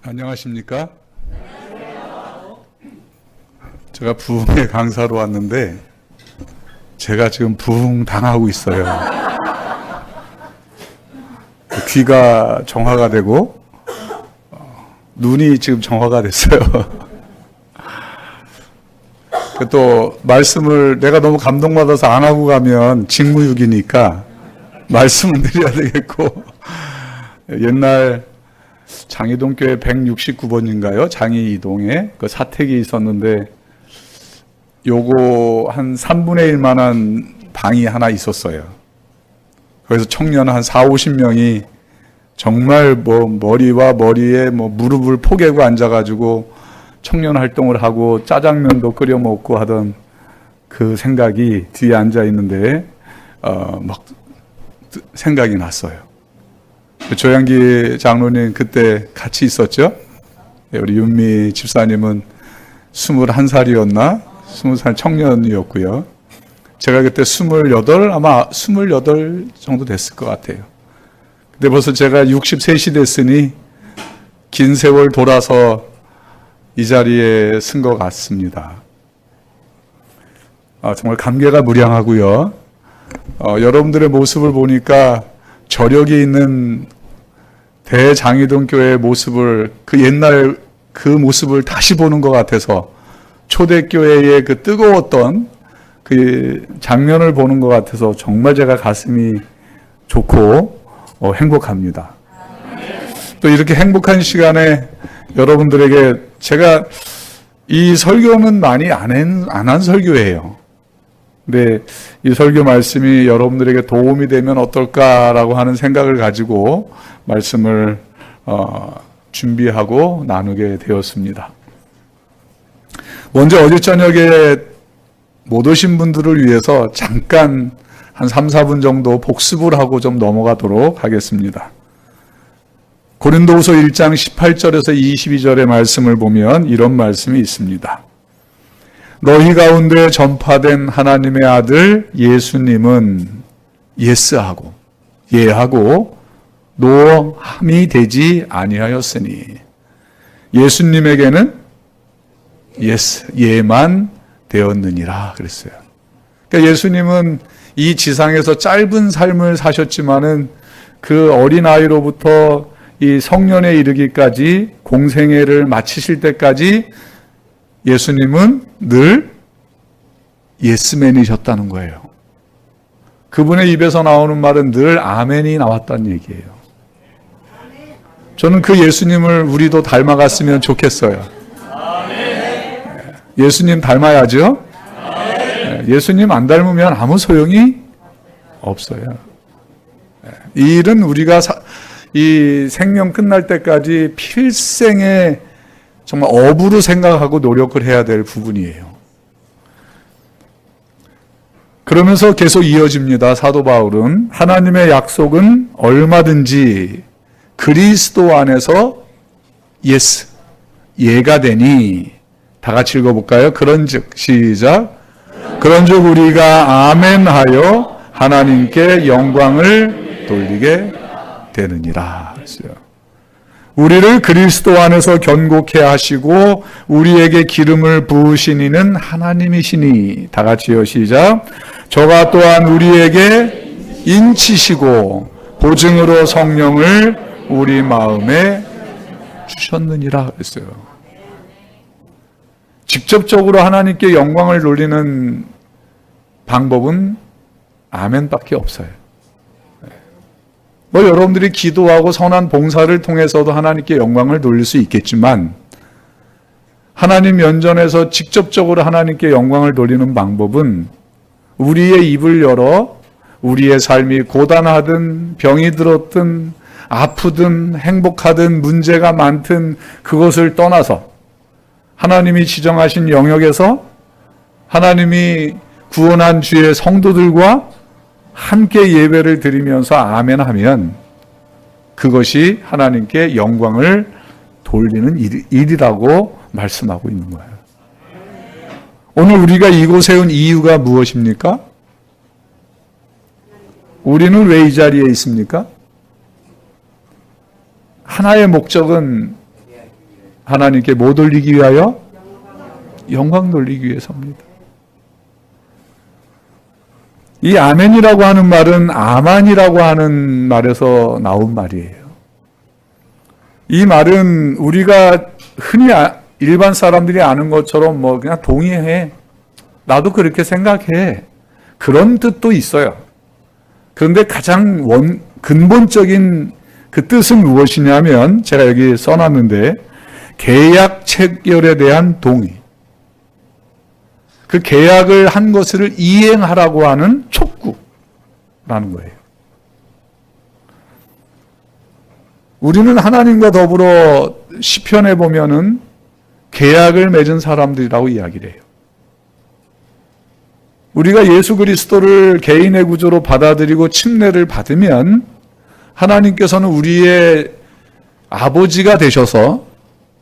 안녕하십니까? 제가 부흥회 강사로 왔는데 제가 지금 부흥 당하고 있어요. 귀가 정화가 되고 눈이 지금 정화가 됐어요. 또 말씀을 내가 너무 감동받아서 안 하고 가면 직무유기니까 말씀을 드려야 되겠고, 옛날 장이동 교회 169번인가요? 장이동에 그 사택이 있었는데 요거 한 3분의 1만한 방이 하나 있었어요. 그래서 청년 한 4, 50명이 정말 머리와 머리에 무릎을 포개고 앉아가지고 청년 활동을 하고 짜장면도 끓여 먹고 하던 그 생각이 뒤에 앉아 있는데 막 생각이 났어요. 조양기 장로님 그때 같이 있었죠? 우리 윤미 집사님은 21살이었나? 20살 청년이었고요. 제가 그때 28, 아마 28 정도 됐을 것 같아요. 근데 벌써 제가 63이 됐으니 긴 세월 돌아서 이 자리에 쓴 것 같습니다. 정말 감개가 무량하고요. 여러분들의 모습을 보니까 저력이 있는 대장이동 교회의 모습을, 그 옛날 그 모습을 다시 보는 것 같아서 초대교회의 그 뜨거웠던 그 장면을 보는 것 같아서 정말 제가 가슴이 좋고 행복합니다. 또 이렇게 행복한 시간에 여러분들에게 제가 이 설교는 많이 안 한 설교예요. 근데 이 설교 말씀이 여러분들에게 도움이 되면 어떨까라고 하는 생각을 가지고 말씀을 준비하고 나누게 되었습니다. 먼저 어제 저녁에 못 오신 분들을 위해서 잠깐 한 3, 4분 정도 복습을 하고 좀 넘어가도록 하겠습니다. 고린도후서 1장 18절에서 22절의 말씀을 보면 이런 말씀이 있습니다. 너희 가운데 전파된 하나님의 아들 예수님은 예스하고 예하고 노함이 되지 아니하였으니 예수님에게는 예스, 예만 되었느니라 그랬어요. 그러니까 예수님은 이 지상에서 짧은 삶을 사셨지만은 그 어린아이로부터 이 성년에 이르기까지 공생애를 마치실 때까지 예수님은 늘 예스맨이셨다는 거예요. 그분의 입에서 나오는 말은 늘 아멘이 나왔다는 얘기예요. 저는 그 예수님을 우리도 닮아갔으면 좋겠어요. 예수님 닮아야죠. 예수님 안 닮으면 아무 소용이 없어요. 이 일은 우리가 이 생명 끝날 때까지 필생의 정말 업으로 생각하고 노력을 해야 될 부분이에요. 그러면서 계속 이어집니다. 사도 바울은 하나님의 약속은 얼마든지 그리스도 안에서 예스, 예가 되니, 다 같이 읽어볼까요? 그런즉 시작. 그런즉 우리가 아멘하여 하나님께 영광을 돌리게 되느니라 했어요. 우리를 그리스도 안에서 견고케 하시고 우리에게 기름을 부으신 이는 하나님이시니, 다 같이요 시작. 저가 또한 우리에게 인치시고 보증으로 성령을 우리 마음에 주셨느니라 했어요. 직접적으로 하나님께 영광을 돌리는 방법은 아멘밖에 없어요. 여러분들이 기도하고 선한 봉사를 통해서도 하나님께 영광을 돌릴 수 있겠지만, 하나님 면전에서 직접적으로 하나님께 영광을 돌리는 방법은 우리의 입을 열어 우리의 삶이 고단하든 병이 들었든 아프든 행복하든 문제가 많든 그것을 떠나서 하나님이 지정하신 영역에서 하나님이 구원한 주의 성도들과 함께 예배를 드리면서 아멘하면 그것이 하나님께 영광을 돌리는 일이라고 말씀하고 있는 거예요. 오늘 우리가 이곳에 온 이유가 무엇입니까? 우리는 왜 이 자리에 있습니까? 하나의 목적은 하나님께 뭐 돌리기 위하여? 영광 돌리기 위해서입니다. 이 아멘이라고 하는 말은 아만이라고 하는 말에서 나온 말이에요. 이 말은 우리가 흔히 일반 사람들이 아는 것처럼 뭐 그냥 동의해. 나도 그렇게 생각해. 그런 뜻도 있어요. 그런데 가장 근본적인 그 뜻은 무엇이냐면 제가 여기 써놨는데 계약 체결에 대한 동의. 그 계약을 한 것을 이행하라고 하는 촉구라는 거예요. 우리는 하나님과 더불어 시편에 보면은 계약을 맺은 사람들이라고 이야기를 해요. 우리가 예수 그리스도를 개인의 구조로 받아들이고 침례를 받으면 하나님께서는 우리의 아버지가 되셔서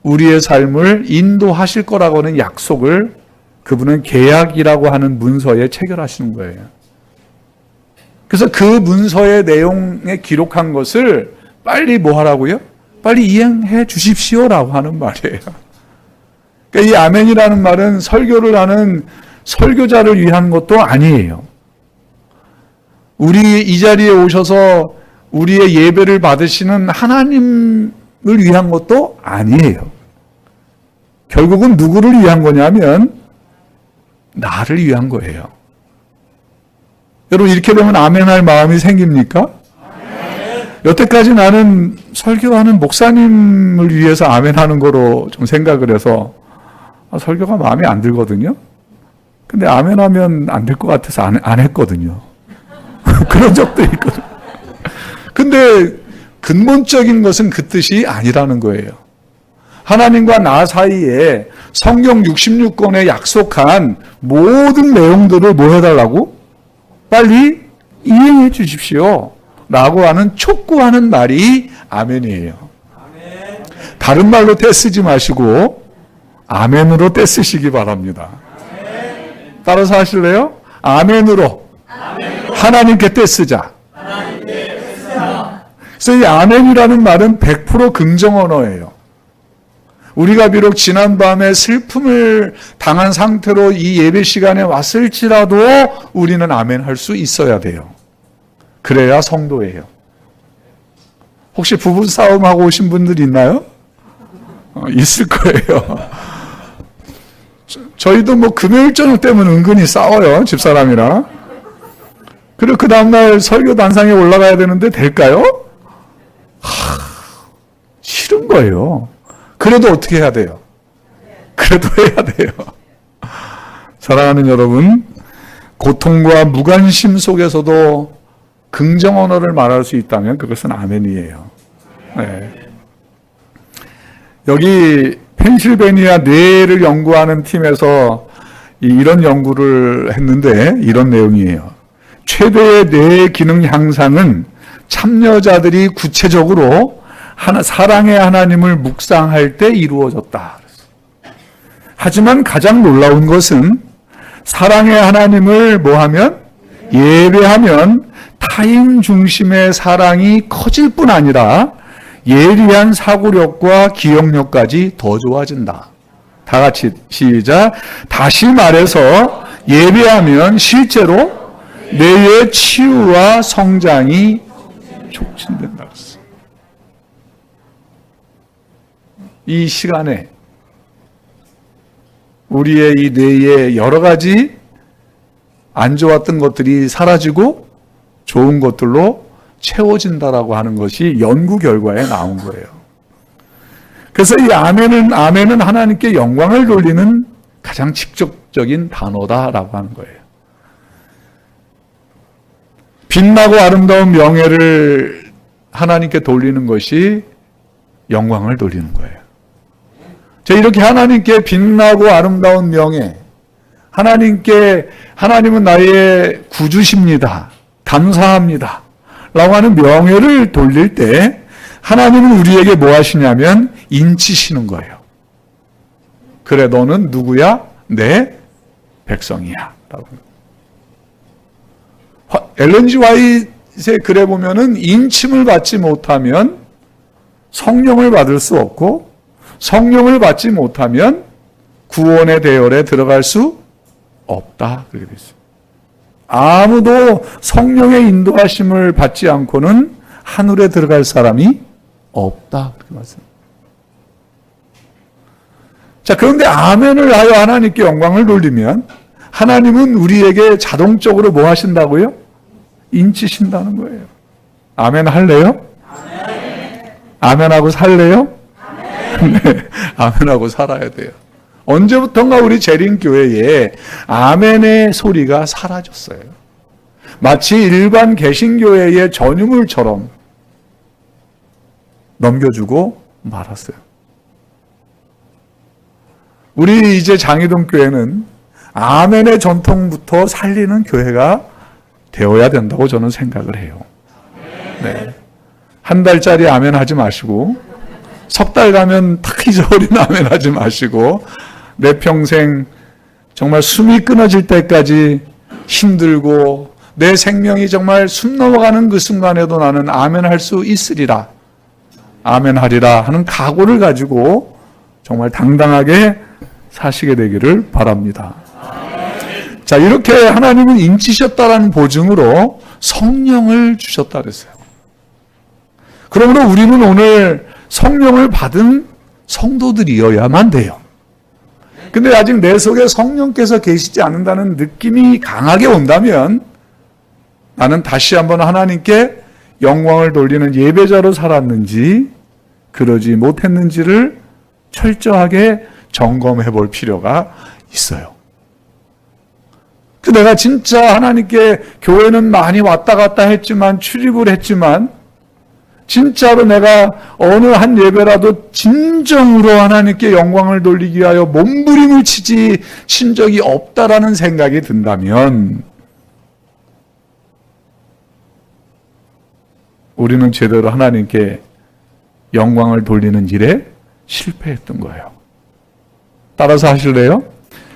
우리의 삶을 인도하실 거라고 하는 약속을 그분은 계약이라고 하는 문서에 체결하시는 거예요. 그래서 그 문서의 내용에 기록한 것을 빨리 뭐 하라고요? 빨리 이행해 주십시오라고 하는 말이에요. 그러니까 이 아멘이라는 말은 설교를 하는 설교자를 위한 것도 아니에요. 우리 이 자리에 오셔서 우리의 예배를 받으시는 하나님을 위한 것도 아니에요. 결국은 누구를 위한 거냐면 나를 위한 거예요. 여러분 이렇게 되면 아멘할 마음이 생깁니까? 아멘. 여태까지 나는 설교하는 목사님을 위해서 아멘하는 거로 좀 생각을 해서 설교가 마음에 안 들거든요. 근데 아멘하면 안 될 것 같아서 안 했거든요. 그런 적도 있거든요. 근데 근본적인 것은 그 뜻이 아니라는 거예요. 하나님과 나 사이에 성경 66권에 약속한 모든 내용들을 뭐 해달라고? 빨리 이행해 주십시오 라고 하는 촉구하는 말이 아멘이에요. 아멘. 다른 말로 떼쓰지 마시고 아멘으로 떼쓰시기 바랍니다. 아멘. 따라서 하실래요? 아멘으로 하나님께 떼쓰자. 그래서 이 아멘이라는 말은 100% 긍정 언어예요. 우리가 비록 지난밤에 슬픔을 당한 상태로 이 예배 시간에 왔을지라도 우리는 아멘 할 수 있어야 돼요. 그래야 성도예요. 혹시 부부싸움 하고 오신 분들 있나요? 있을 거예요. 저희도 뭐 금요일 저녁 때문에 은근히 싸워요. 집사람이랑. 그리고 그 다음날 설교 단상에 올라가야 되는데 될까요? 싫은 거예요. 그래도 어떻게 해야 돼요? 그래도 해야 돼요. 사랑하는 여러분, 고통과 무관심 속에서도 긍정 언어를 말할 수 있다면 그것은 아멘이에요. 네. 여기 펜실베니아 뇌를 연구하는 팀에서 이런 연구를 했는데 이런 내용이에요. 최대의 뇌 기능 향상은 참여자들이 구체적으로 사랑의 하나님을 묵상할 때 이루어졌다. 하지만 가장 놀라운 것은 사랑의 하나님을 뭐하면? 예배하면 타인 중심의 사랑이 커질 뿐 아니라 예리한 사고력과 기억력까지 더 좋아진다. 다 같이 시작. 다시 말해서 예배하면 실제로 뇌의 치유와 성장이 촉진된다. 이 시간에 우리의 이 뇌에 여러 가지 안 좋았던 것들이 사라지고 좋은 것들로 채워진다라고 하는 것이 연구 결과에 나온 거예요. 그래서 이 아멘은 하나님께 영광을 돌리는 가장 직접적인 단어다라고 하는 거예요. 빛나고 아름다운 명예를 하나님께 돌리는 것이 영광을 돌리는 거예요. 이렇게 하나님께 빛나고 아름다운 명예, 하나님은 나의 구주십니다. 감사합니다. 라고 하는 명예를 돌릴 때 하나님은 우리에게 뭐 하시냐면 인치시는 거예요. 그래, 너는 누구야? 내 백성이야. 라고. 엘렌 G 화이트의 글에 보면은 인침을 받지 못하면 성령을 받을 수 없고 성령을 받지 못하면 구원의 대열에 들어갈 수 없다. 그렇게 되어 있습니다. 아무도 성령의 인도하심을 받지 않고는 하늘에 들어갈 사람이 없다. 그렇게 말씀합니다. 자, 그런데 아멘을 하여 하나님께 영광을 돌리면 하나님은 우리에게 자동적으로 뭐 하신다고요? 인치신다는 거예요. 아멘 할래요? 아멘하고 살래요? 네, 아멘하고 살아야 돼요. 언제부턴가 우리 재림교회에 아멘의 소리가 사라졌어요. 마치 일반 개신교회의 전유물처럼 넘겨주고 말았어요. 우리 이제 장희동 교회는 아멘의 전통부터 살리는 교회가 되어야 된다고 저는 생각을 해요. 네. 한 달짜리 아멘 하지 마시고, 석 달 가면 탁 잊어버린 아멘 하지 마시고, 내 평생 정말 숨이 끊어질 때까지 힘들고 내 생명이 정말 숨 넘어가는 그 순간에도 나는 아멘 할 수 있으리라, 아멘 하리라 하는 각오를 가지고 정말 당당하게 사시게 되기를 바랍니다. 자, 이렇게 하나님은 인치셨다라는 보증으로 성령을 주셨다 그랬어요. 그러므로 우리는 오늘 성령을 받은 성도들이어야만 돼요. 근데 아직 내 속에 성령께서 계시지 않는다는 느낌이 강하게 온다면 나는 다시 한번 하나님께 영광을 돌리는 예배자로 살았는지 그러지 못했는지를 철저하게 점검해 볼 필요가 있어요. 내가 진짜 하나님께 교회는 많이 왔다 갔다 했지만, 출입을 했지만, 진짜로 내가 어느 한 예배라도 진정으로 하나님께 영광을 돌리기 위하여 몸부림을 친 적이 없다라는 생각이 든다면 우리는 제대로 하나님께 영광을 돌리는 일에 실패했던 거예요. 따라서 하실래요?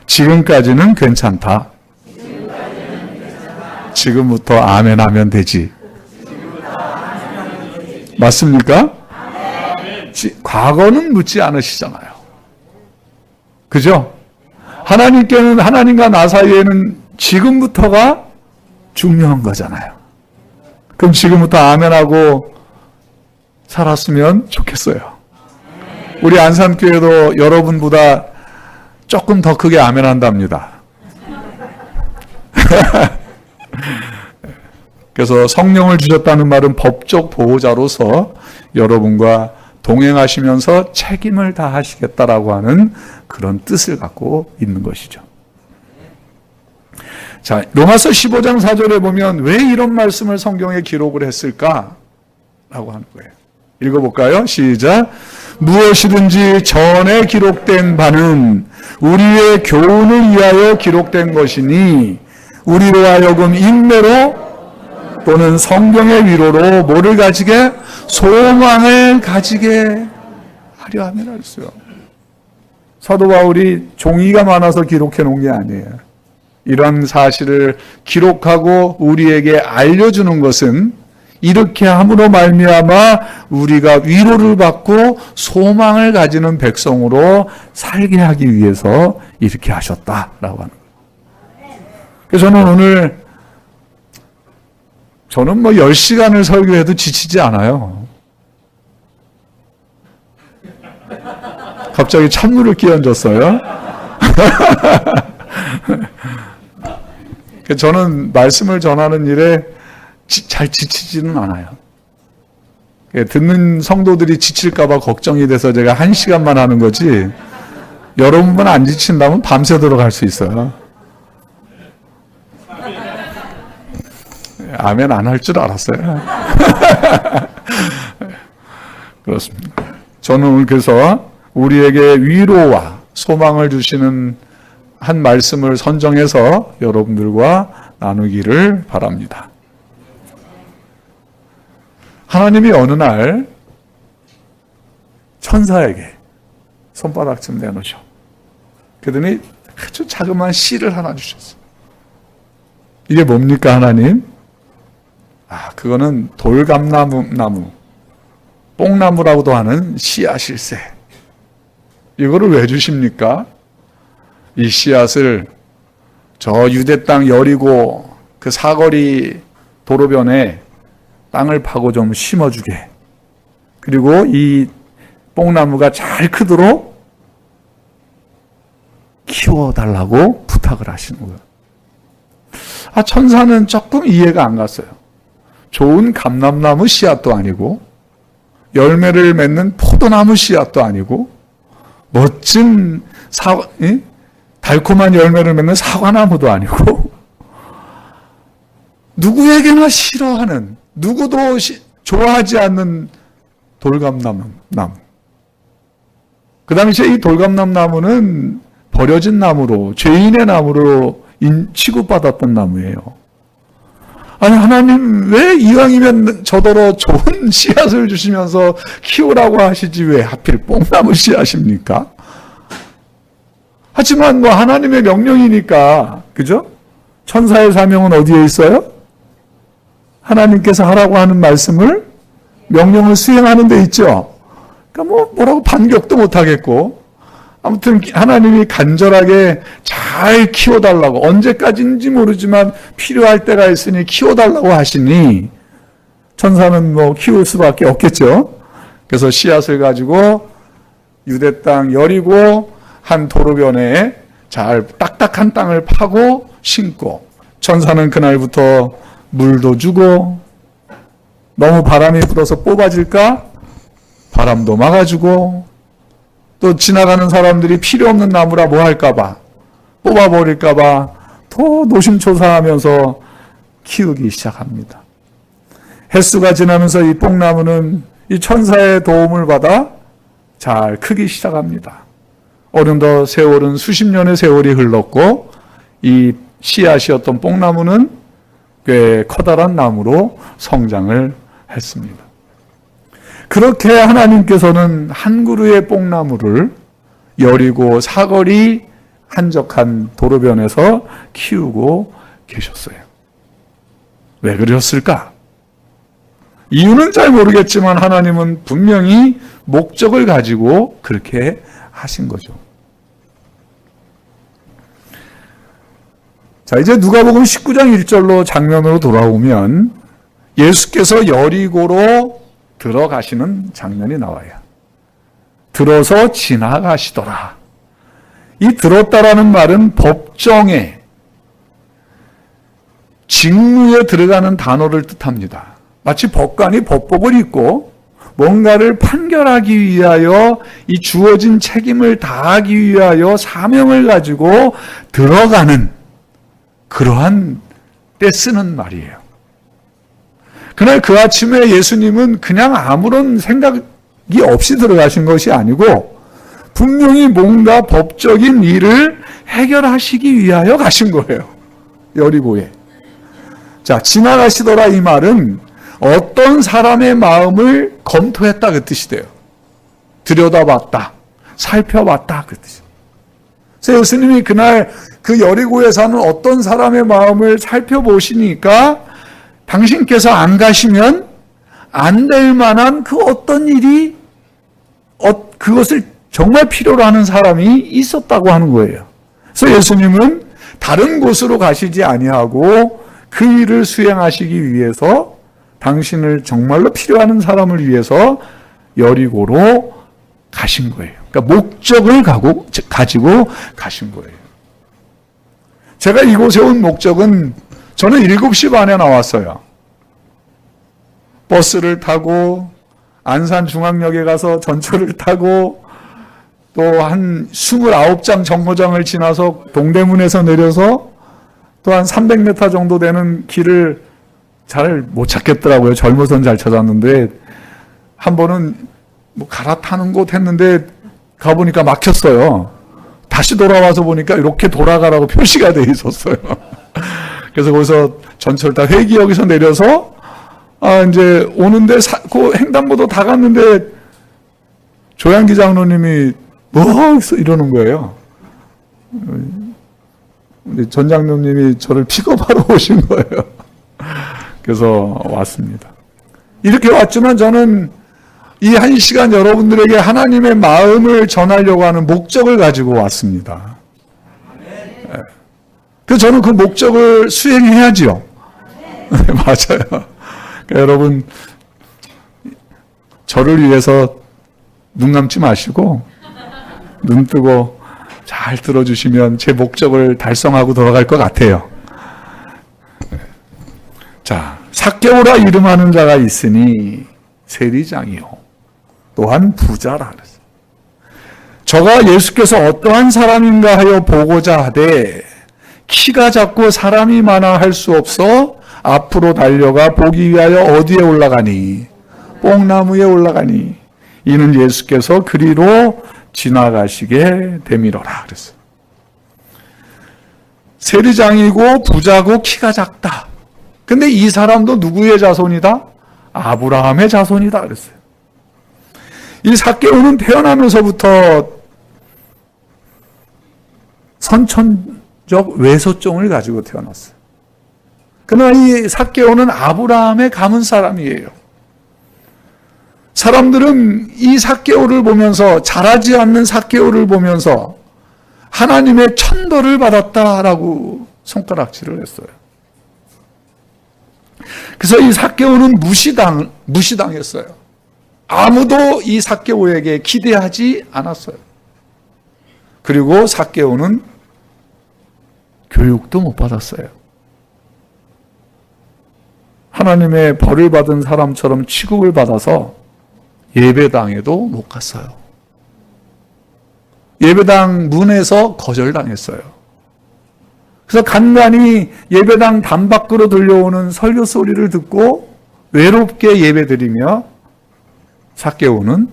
지금까지는 괜찮다. 지금부터 아멘 하면 되지. 맞습니까? 과거는 묻지 않으시잖아요. 그죠? 하나님께는, 하나님과 나 사이에는 지금부터가 중요한 거잖아요. 그럼 지금부터 아멘하고 살았으면 좋겠어요. 우리 안산교회도 여러분보다 조금 더 크게 아멘한답니다. 그래서 성령을 주셨다는 말은 법적 보호자로서 여러분과 동행하시면서 책임을 다하시겠다라고 하는 그런 뜻을 갖고 있는 것이죠. 자, 로마서 15장 4절에 보면 왜 이런 말씀을 성경에 기록을 했을까? 라고 하는 거예요. 읽어볼까요? 시작. 무엇이든지 전에 기록된 바는 우리의 교훈을 위하여 기록된 것이니 우리로 하여금 인내로 또는 성경의 위로로 뭐를 가지게? 소망을 가지게 하려 함이라 했어요. 사도 바울이 종이가 많아서 기록해 놓은 게 아니에요. 이런 사실을 기록하고 우리에게 알려주는 것은 이렇게 함으로 말미암아 우리가 위로를 받고 소망을 가지는 백성으로 살게 하기 위해서 이렇게 하셨다라고 하는 거예요. 그래서 저는 오늘 뭐 10시간을 설교해도 지치지 않아요. 갑자기 찬물을 끼얹었어요. 저는 말씀을 전하는 일에 잘 지치지는 않아요. 듣는 성도들이 지칠까봐 걱정이 돼서 제가 1시간만 하는 거지, 여러분만 안 지친다면 밤새도록 할 수 있어요. 아멘 안 할 줄 알았어요. 그렇습니다. 저는 오늘 그래서 우리에게 위로와 소망을 주시는 한 말씀을 선정해서 여러분들과 나누기를 바랍니다. 하나님이 어느 날 천사에게 손바닥쯤 내놓으셔. 그러더니 아주 자그마한 씨를 하나 주셨어요. 이게 뭡니까, 하나님? 그거는 돌감나무, 뽕나무라고도 하는 씨앗일세. 이거를 왜 주십니까? 이 씨앗을 저 유대 땅 여리고 그 사거리 도로변에 땅을 파고 좀 심어주게. 그리고 이 뽕나무가 잘 크도록 키워달라고 부탁을 하시는 거예요. 천사는 조금 이해가 안 갔어요. 좋은 감람나무 씨앗도 아니고 열매를 맺는 포도나무 씨앗도 아니고 멋진 달콤한 열매를 맺는 사과나무도 아니고 누구에게나 싫어하는, 누구도 좋아하지 않는 돌감나무. 그 당시에 이 돌감나무는 버려진 나무로, 죄인의 나무로 취급받았던 나무예요. 아니, 하나님 왜 이왕이면 저더러 좋은 씨앗을 주시면서 키우라고 하시지 왜 하필 뽕나무 씨앗입니까? 하지만 뭐 하나님의 명령이니까, 그죠? 천사의 사명은 어디에 있어요? 하나님께서 하라고 하는 말씀을, 명령을 수행하는 데 있죠. 그러니까 뭐라고 반격도 못 하겠고, 아무튼 하나님이 간절하게 잘 키워달라고, 언제까지인지 모르지만 필요할 때가 있으니 키워달라고 하시니 천사는 키울 수밖에 없겠죠. 그래서 씨앗을 가지고 유대 땅 여리고 한 도로변에 잘 딱딱한 땅을 파고 심고, 천사는 그날부터 물도 주고, 너무 바람이 불어서 뽑아질까? 바람도 막아주고, 또 지나가는 사람들이 필요 없는 나무라 뭐 할까봐, 뽑아버릴까봐 더 노심초사하면서 키우기 시작합니다. 햇수가 지나면서 이 뽕나무는 이 천사의 도움을 받아 잘 크기 시작합니다. 어느덧 세월은 수십 년의 세월이 흘렀고 이 씨앗이었던 뽕나무는 꽤 커다란 나무로 성장을 했습니다. 그렇게 하나님께서는 한 그루의 뽕나무를 여리고 사거리 한적한 도로변에서 키우고 계셨어요. 왜 그러셨을까? 이유는 잘 모르겠지만 하나님은 분명히 목적을 가지고 그렇게 하신 거죠. 자, 이제 누가복음 19장 1절로 장면으로 돌아오면 예수께서 여리고로 들어가시는 장면이 나와요. 들어서 지나가시더라. 이 들었다라는 말은 법정에, 직무에 들어가는 단어를 뜻합니다. 마치 법관이 법복을 입고 뭔가를 판결하기 위하여 이 주어진 책임을 다하기 위하여 사명을 가지고 들어가는 그러한 때 쓰는 말이에요. 그날 그 아침에 예수님은 그냥 아무런 생각이 없이 들어가신 것이 아니고 분명히 뭔가 법적인 일을 해결하시기 위하여 가신 거예요. 여리고에. 자, 지나가시더라 이 말은 어떤 사람의 마음을 검토했다 그 뜻이 돼요. 들여다봤다, 살펴봤다 그 뜻이에요. 그래서 예수님이 그날 그 여리고에 사는 어떤 사람의 마음을 살펴보시니까 당신께서 안 가시면 안 될 만한 그 어떤 일이 그것을 정말 필요로 하는 사람이 있었다고 하는 거예요. 그래서 예수님은 다른 곳으로 가시지 아니하고 그 일을 수행하시기 위해서 당신을 정말로 필요하는 사람을 위해서 여리고로 가신 거예요. 그러니까 목적을 가지고 가신 거예요. 제가 이곳에 온 목적은 저는 7시 반에 나왔어요. 버스를 타고 안산중앙역에 가서 전철을 타고 또 한 29장 정거장을 지나서 동대문에서 내려서 또 한 300m 정도 되는 길을 잘 못 찾겠더라고요. 젊어서는 잘 찾았는데 한 번은 갈아타는 곳 했는데 가보니까 막혔어요. 다시 돌아와서 보니까 이렇게 돌아가라고 표시가 돼 있었어요. 그래서 거기서 전철 타 회기역에서 내려서 이제 오는데 그 횡단보도 다 갔는데 조양기 장로님이 이러는 거예요. 전 장로님이 저를 픽업하러 오신 거예요. 그래서 왔습니다. 이렇게 왔지만 저는 이 한 시간 여러분들에게 하나님의 마음을 전하려고 하는 목적을 가지고 왔습니다. 그래서 저는 그 목적을 수행해야지요. 맞아요. 그러니까 여러분, 저를 위해서 눈 감지 마시고 눈 뜨고 잘 들어주시면 제 목적을 달성하고 돌아갈 것 같아요. 자, 삭개오라 이름하는 자가 있으니 세리장이요 또한 부자라 그랬어요. 저가 예수께서 어떠한 사람인가 하여 보고자 하되 키가 작고 사람이 많아 할 수 없어 앞으로 달려가 보기 위하여 어디에 올라가니? 뽕나무에 올라가니 이는 예수께서 그리로 지나가시게 되밀어라 그랬어요. 세리장이고 부자고 키가 작다. 근데 이 사람도 누구의 자손이다? 아브라함의 자손이다 그랬어요. 이 삭개오는 태어나면서부터 선천적 외소종을 가지고 태어났어요. 그러나 이 삭개오는 아브라함의 가문 사람이에요. 사람들은 이 삭개오를 보면서, 자라지 않는 삭개오를 보면서 하나님의 천벌을 받았다라고 손가락질을 했어요. 그래서 이 삭개오는 무시당했어요. 아무도 이 삭개오에게 기대하지 않았어요. 그리고 삭개오는 교육도 못 받았어요. 하나님의 벌을 받은 사람처럼 취급을 받아서 예배당에도 못 갔어요. 예배당 문에서 거절당했어요. 그래서 간간히 예배당 담 밖으로 들려오는 설교 소리를 듣고 외롭게 예배드리며 삭개오는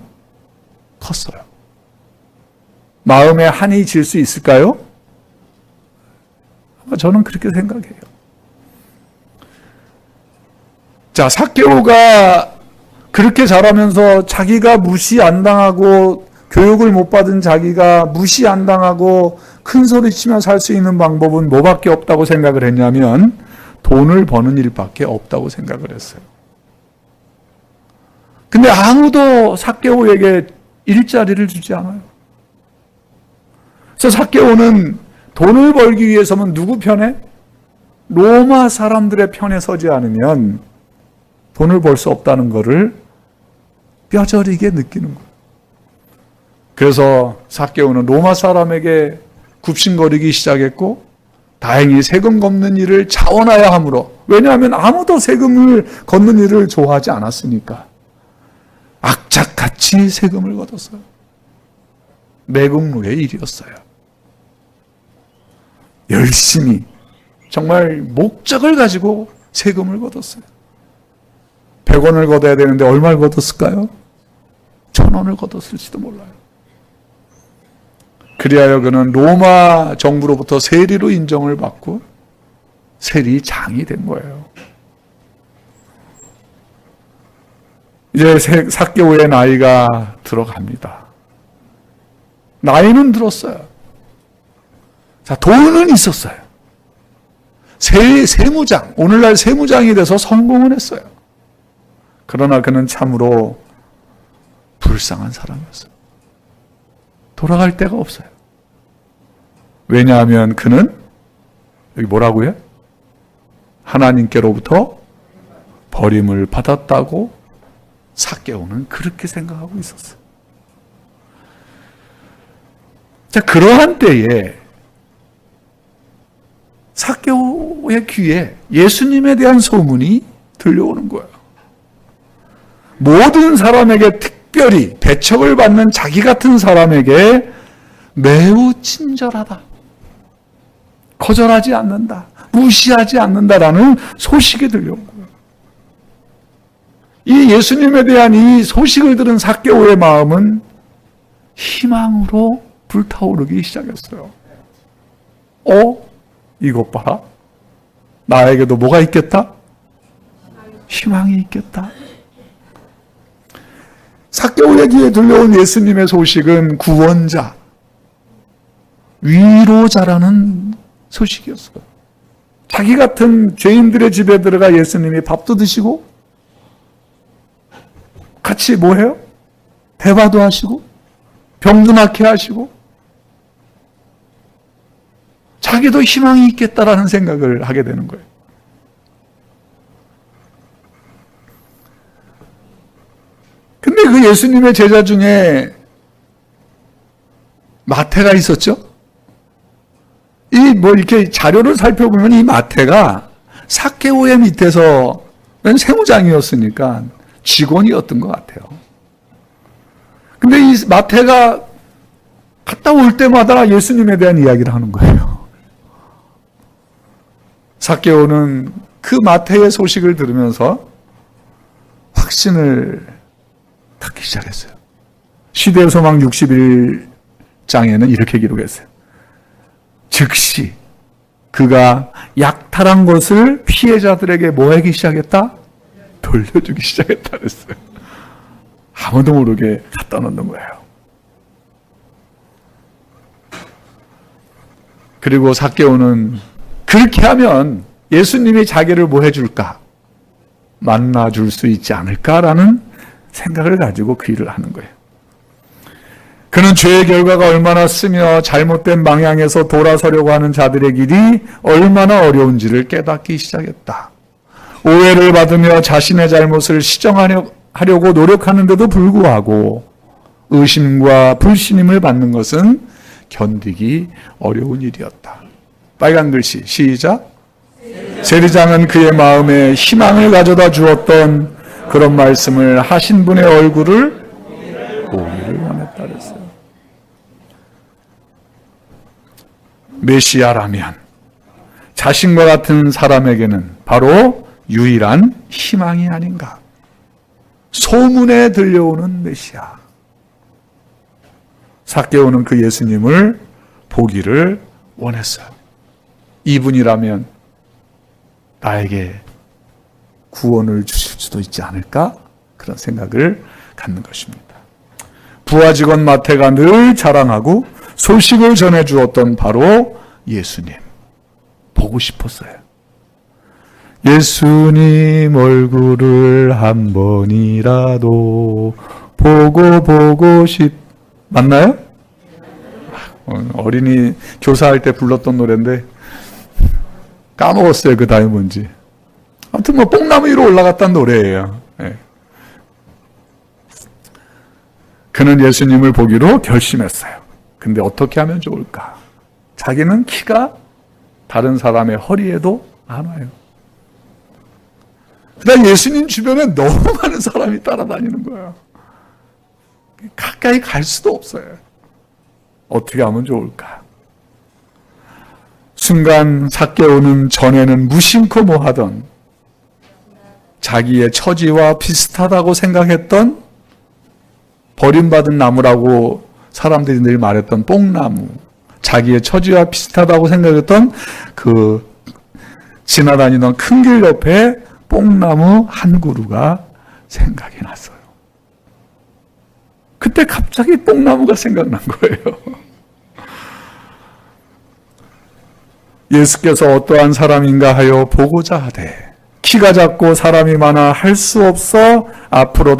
컸어요. 마음에 한이 질 수 있을까요? 저는 그렇게 생각해요. 자, 삭개오가 그렇게 자라면서 자기가 무시 안 당하고 교육을 못 받은 자기가 무시 안 당하고 큰 소리 치며 살 수 있는 방법은 뭐밖에 없다고 생각을 했냐면 돈을 버는 일밖에 없다고 생각을 했어요. 근데 아무도 삭개오에게 일자리를 주지 않아요. 그래서 삭개오는 돈을 벌기 위해서는 누구 편에? 로마 사람들의 편에 서지 않으면 돈을 벌 수 없다는 것을 뼈저리게 느끼는 거예요. 그래서 삭개오는 로마 사람에게 굽신거리기 시작했고 다행히 세금 걷는 일을 자원하여 함으로, 왜냐하면 아무도 세금을 걷는 일을 좋아하지 않았으니까 악착같이 세금을 걷었어요. 매국노의 일이었어요. 열심히 정말 목적을 가지고 세금을 걷었어요. 100원을 걷어야 되는데 얼마를 걷었을까요? 1000원을 걷었을지도 몰라요. 그리하여 그는 로마 정부로부터 세리로 인정을 받고 세리장이 된 거예요. 이제 삭개오의 나이가 들어갑니다. 나이는 들었어요. 자, 돈은 있었어요. 세무장, 오늘날 세무장이 돼서 성공을 했어요. 그러나 그는 참으로 불쌍한 사람이었어요. 돌아갈 데가 없어요. 왜냐하면 그는 여기 뭐라고요? 하나님께로부터 버림을 받았다고 삭개오는 그렇게 생각하고 있었어요. 자, 그러한 때에 삭개오의 귀에 예수님에 대한 소문이 들려오는 거예요. 모든 사람에게 특별히 배척을 받는 자기 같은 사람에게 매우 친절하다, 거절하지 않는다, 무시하지 않는다라는 소식이 들려온 거예요. 이 예수님에 대한 이 소식을 들은 삭개오의 마음은 희망으로 불타오르기 시작했어요. 이것 봐라. 나에게도 뭐가 있겠다? 희망이 있겠다. 삭개오의 귀에 들려온 예수님의 소식은 구원자, 위로자라는 소식이었어요. 자기 같은 죄인들의 집에 들어가 예수님이 밥도 드시고 같이 뭐 해요? 대화도 하시고 병도 낫게 하시고 자기도 희망이 있겠다라는 생각을 하게 되는 거예요. 근데 그 예수님의 제자 중에 마태가 있었죠? 이렇게 자료를 살펴보면 이 마태가 삭개오의 밑에서 세무장이었으니까 직원이었던 것 같아요. 근데 이 마태가 갔다 올 때마다 예수님에 대한 이야기를 하는 거예요. 삭개오는 그 마태의 소식을 들으면서 확신을 갖기 시작했어요. 시대의 소망 61장에는 이렇게 기록했어요. 즉시 그가 약탈한 것을 피해자들에게 뭐 하기 시작했다? 돌려주기 시작했다 그랬어요. 아무도 모르게 갖다 놓는 거예요. 그리고 삭개오는 그렇게 하면 예수님이 자기를 뭐 해줄까? 만나줄 수 있지 않을까라는 생각을 가지고 그 일을 하는 거예요. 그는 죄의 결과가 얼마나 쓰며 잘못된 방향에서 돌아서려고 하는 자들의 길이 얼마나 어려운지를 깨닫기 시작했다. 오해를 받으며 자신의 잘못을 시정하려고 노력하는데도 불구하고 의심과 불신임을 받는 것은 견디기 어려운 일이었다. 빨간 글씨 시작. 세리장은 그의 마음에 희망을 가져다 주었던 그런 말씀을 하신 분의 얼굴을 보기를 원했다 그랬어요. 메시아라면 자신과 같은 사람에게는 바로 유일한 희망이 아닌가. 소문에 들려오는 메시아. 삭개오는 그 예수님을 보기를 원했어요. 이분이라면 나에게 구원을 주실 수도 있지 않을까? 그런 생각을 갖는 것입니다. 부하 직원 마태가 늘 자랑하고 소식을 전해주었던 바로 예수님. 보고 싶었어요. 예수님 얼굴을 한 번이라도 보고 맞나요? 어린이 교사할 때 불렀던 노래인데 까먹었어요. 그 다음이 뭔지. 아무튼 뽕나무 위로 올라갔다는 노래예요. 네. 그는 예수님을 보기로 결심했어요. 근데 어떻게 하면 좋을까? 자기는 키가 다른 사람의 허리에도 안 와요. 그다음 예수님 주변에 너무 많은 사람이 따라다니는 거예요. 가까이 갈 수도 없어요. 어떻게 하면 좋을까? 순간 삭개오는 전에는 무심코 뭐하던 자기의 처지와 비슷하다고 생각했던 버림받은 나무라고 사람들이 늘 말했던 뽕나무, 자기의 처지와 비슷하다고 생각했던 그 지나다니던 큰 길 옆에 뽕나무 한 그루가 생각이 났어요. 그때 갑자기 뽕나무가 생각난 거예요. 예수께서 어떠한 사람인가 하여 보고자 하되 키가 작고 사람이 많아 할 수 없어 앞으로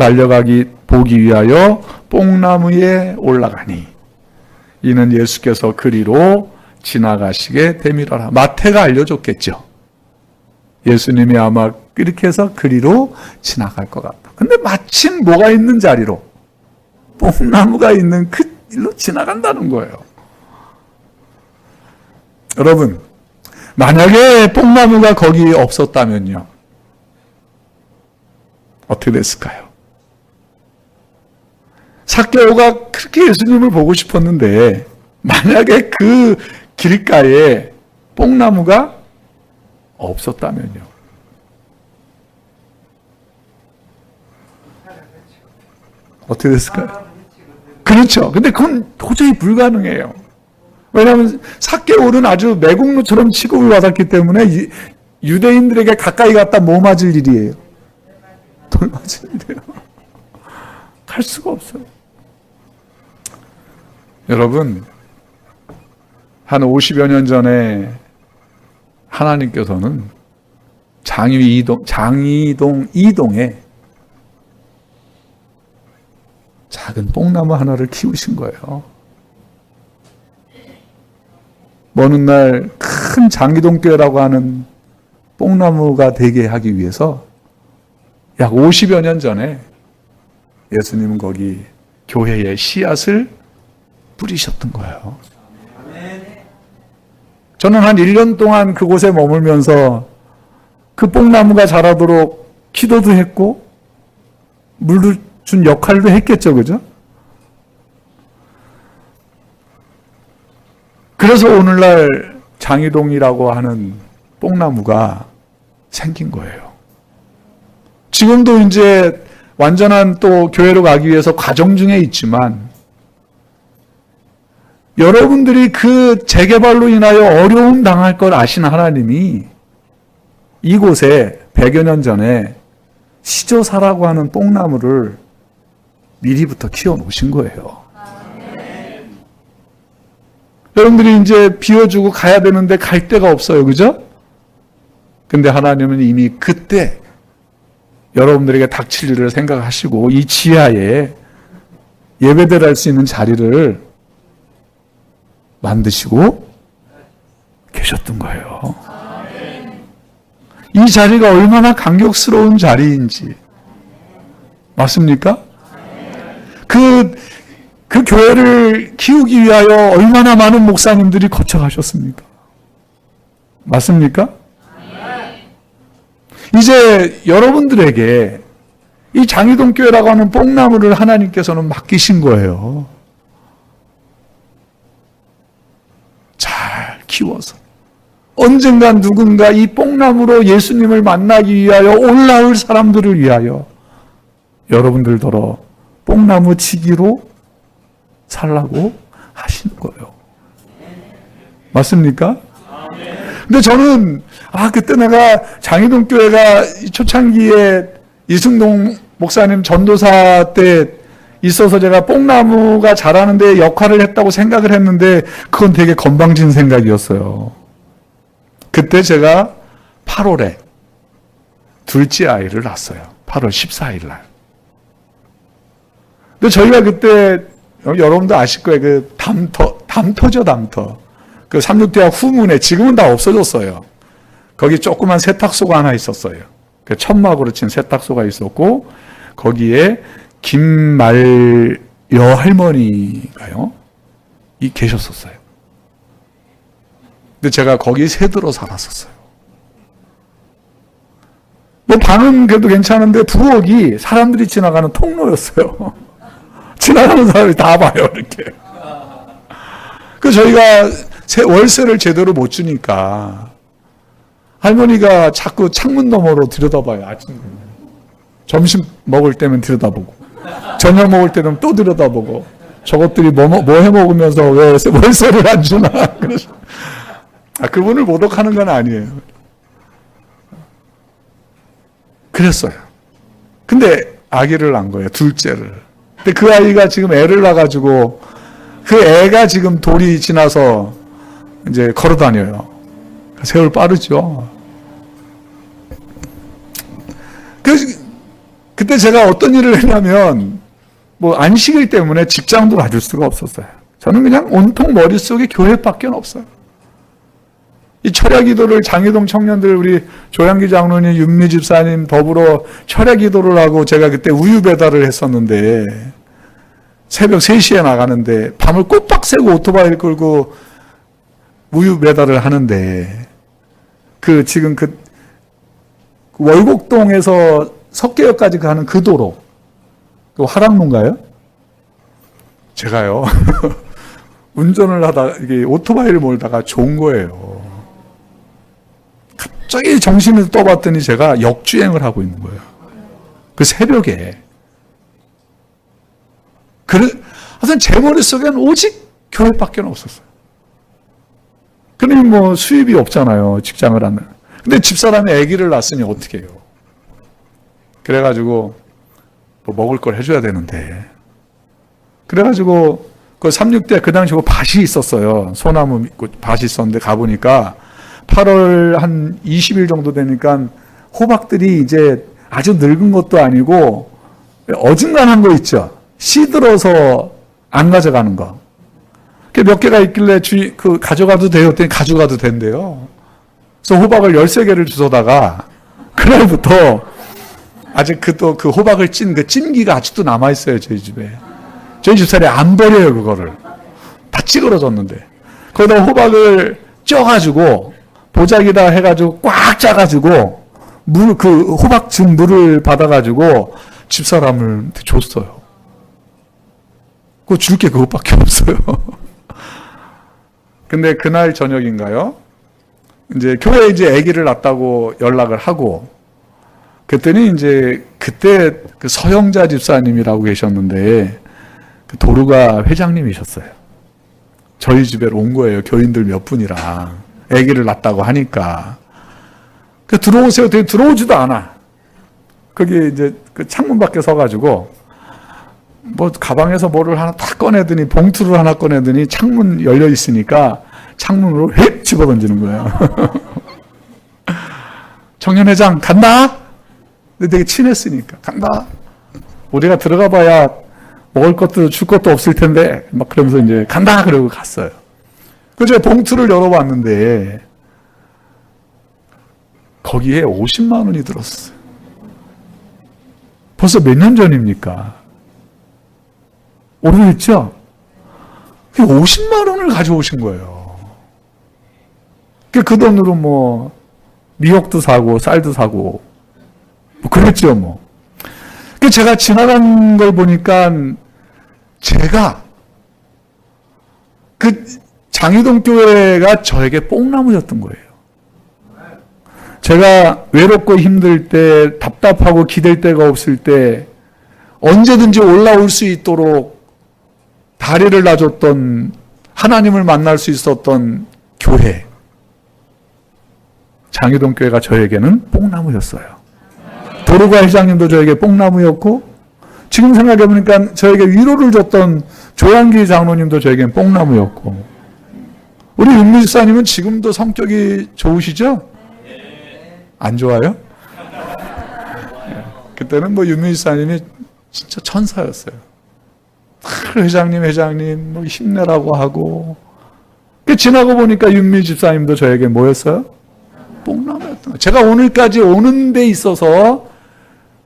보기 위하여 뽕나무에 올라가니 이는 예수께서 그리로 지나가시게 됨이라라. 마태가 알려줬겠죠. 예수님이 아마 이렇게 해서 그리로 지나갈 것 같다. 근데 마침 뭐가 있는 자리로? 뽕나무가 있는 그 길로 지나간다는 거예요. 여러분, 만약에 뽕나무가 거기 없었다면요. 어떻게 됐을까요? 삭개오가 그렇게 예수님을 보고 싶었는데 만약에 그 길가에 뽕나무가 없었다면요. 어떻게 됐을까요? 그렇죠. 근데 그건 도저히 불가능해요. 왜냐하면 삭개오는 아주 매국노처럼 취급을 받았기 때문에 유대인들에게 가까이 갔다 뭐 맞을 일이에요? 돌 맞을 일이에요. 갈 수가 없어요. 여러분, 한 50여 년 전에 하나님께서는 장이동 2동에 자, 작은 뽕나무 하나를 키우신 거예요. 어느 날 큰 장기동교회라고 하는 뽕나무가 되게 하기 위해서 약 50여 년 전에 예수님은 거기 교회에 씨앗을 뿌리셨던 거예요. 저는 한 1년 동안 그곳에 머물면서 그 뽕나무가 자라도록 기도도 했고 물을 준 역할도 했겠죠, 그죠? 그래서 오늘날 장희동이라고 하는 뽕나무가 생긴 거예요. 지금도 이제 완전한 또 교회로 가기 위해서 과정 중에 있지만 여러분들이 그 재개발로 인하여 어려움 당할 걸 아시는 하나님이 이곳에 100여 년 전에 시조사라고 하는 뽕나무를 미리부터 키워 놓으신 거예요. 여러분들이 이제 비워주고 가야 되는데 갈 데가 없어요. 그죠? 근데 하나님은 이미 그때 여러분들에게 닥칠 일을 생각하시고 이 지하에 예배드릴 수 있는 자리를 만드시고 계셨던 거예요. 이 자리가 얼마나 감격스러운 자리인지. 맞습니까? 그 교회를 키우기 위하여 얼마나 많은 목사님들이 거쳐가셨습니까? 맞습니까? 이제 여러분들에게 이 장희동 교회라고 하는 뽕나무를 하나님께서는 맡기신 거예요. 잘 키워서 언젠간 누군가 이 뽕나무로 예수님을 만나기 위하여 올라올 사람들을 위하여 여러분들더러 뽕나무 치기로 살라고 하시는 거예요. 맞습니까? 근데 저는 그때 내가 장희동 교회가 초창기에 이승동 목사님 전도사 때 있어서 제가 뽕나무가 자라는데 역할을 했다고 생각을 했는데 그건 되게 건방진 생각이었어요. 그때 제가 8월에 둘째 아이를 낳았어요. 8월 14일 날. 근데 저희가 그때 여러분도 아실 거예요. 그 담터죠, 담터. 그 삼육대학 후문에 지금은 다 없어졌어요. 거기 조그만 세탁소가 하나 있었어요. 그 천막으로 친 세탁소가 있었고 거기에 김말여 할머니가요, 계셨었어요. 근데 제가 거기 새들어 살았었어요. 뭐 방은 그래도 괜찮은데 부엌이 사람들이 지나가는 통로였어요. 지나가는 사람이 다 봐요, 이렇게. 그래서 저희가 월세를 제대로 못 주니까 할머니가 자꾸 창문 너머로 들여다봐요, 아침. 점심 먹을 때면 들여다보고, 저녁 먹을 때는 또 들여다보고, 저것들이 뭐 해 먹으면서 왜 월세를 안 주나. 그래서, 그분을 모독하는 건 아니에요. 그랬어요. 근데 아기를 낳은 거예요, 둘째를. 근데 그 아이가 지금 애를 낳아가지고, 그 애가 지금 돌이 지나서 이제 걸어 다녀요. 세월 빠르죠. 그때 제가 어떤 일을 했냐면, 뭐 안식일 때문에 직장도 가질 수가 없었어요. 저는 그냥 온통 머릿속에 교회밖에 없어요. 이 철야기도를 장희동 청년들, 우리 조양기 장로님, 윤미 집사님 더불어 철야기도를 하고 제가 그때 우유 배달을 했었는데, 새벽 3시에 나가는데 밤을 꼬박 새고 오토바이를 끌고 우유 배달을 하는데, 지금 월곡동에서 석계역까지 가는 그 도로, 그 화랑로인가요? 제가요, 운전을 하다가, 이게 오토바이를 몰다가 좋은 거예요. 갑자기 정신을 떠봤더니 제가 역주행을 하고 있는 거예요. 그 새벽에. 하여튼 제 머릿속에는 오직 교회밖에 없었어요. 근데 뭐 수입이 없잖아요, 직장을 하면. 근데 집사람이 아기를 낳았으니 어떻게 해요? 그래가지고 뭐 먹을 걸 해줘야 되는데, 그래가지고 그 36대 그 당시 밭이 있었어요. 소나무 밭이 있었는데 가보니까 8월 한 20일 정도 되니까 호박들이 이제 아주 늙은 것도 아니고 어중간한 거 있죠. 시들어서 안 가져가는 거. 몇 개가 있길래 가져가도 돼요? 했더니 가져가도 된대요. 그래서 호박을 13개를 주워다가 그날부터 아직 그 호박을 찐 그 찜기가 아직도 남아있어요, 저희 집에. 저희 집사람이 안 버려요, 그거를. 다 찌그러졌는데. 거기다 호박을 쪄가지고, 보자기다 해가지고 꽉 짜가지고, 호박 즙 물을 받아가지고 집사람한테 줬어요. 그거 줄 게 그것밖에 없어요. 근데 그날 저녁인가요? 이제 교회에 아기를 낳았다고 연락을 하고, 그랬더니 그때 그 서영자 집사님이라고 계셨는데, 그 도르가 회장님이셨어요. 저희 집에 온 거예요. 교인들 몇 분이랑. 아기를 낳았다고 하니까. 들어오세요. 되게 들어오지도 않아. 거기 그 창문 밖에 서가지고, 가방에서 뭐를 하나 딱 꺼내더니, 봉투를 하나 꺼내더니 창문 열려 있으니까 창문으로 휙 집어 던지는 거예요. 청년회장, 간다? 근데 되게 친했으니까, 간다? 우리가 들어가 봐야 먹을 것도 줄 것도 없을 텐데, 막 그러면서 간다! 그러고 갔어요. 그래서 봉투를 열어봤는데, 거기에 50만 원이 들었어요. 벌써 몇 년 전입니까? 오래됐죠? 50만 원을 가져오신 거예요. 그 돈으로 미역도 사고, 쌀도 사고, 그랬죠, 제가 지나간 걸 보니까, 제가, 장희동 교회가 저에게 뽕나무였던 거예요. 제가 외롭고 힘들 때, 답답하고 기댈 데가 없을 때, 언제든지 올라올 수 있도록 다리를 놔줬던, 하나님을 만날 수 있었던 교회. 장희동 교회가 저에게는 뽕나무였어요. 도르가 회장님도 저에게 뽕나무였고, 지금 생각해보니까 저에게 위로를 줬던 조양기 장로님도 저에게는 뽕나무였고, 우리 윤미 집사님은 지금도 성격이 좋으시죠? 안 좋아요? 그때는 윤미 집사님이 진짜 천사였어요. 회장님 힘내라고 하고. 지나고 보니까 윤미 집사님도 저에게 뭐였어요? 뽕나무였던 거예요. 제가 오늘까지 오는 데 있어서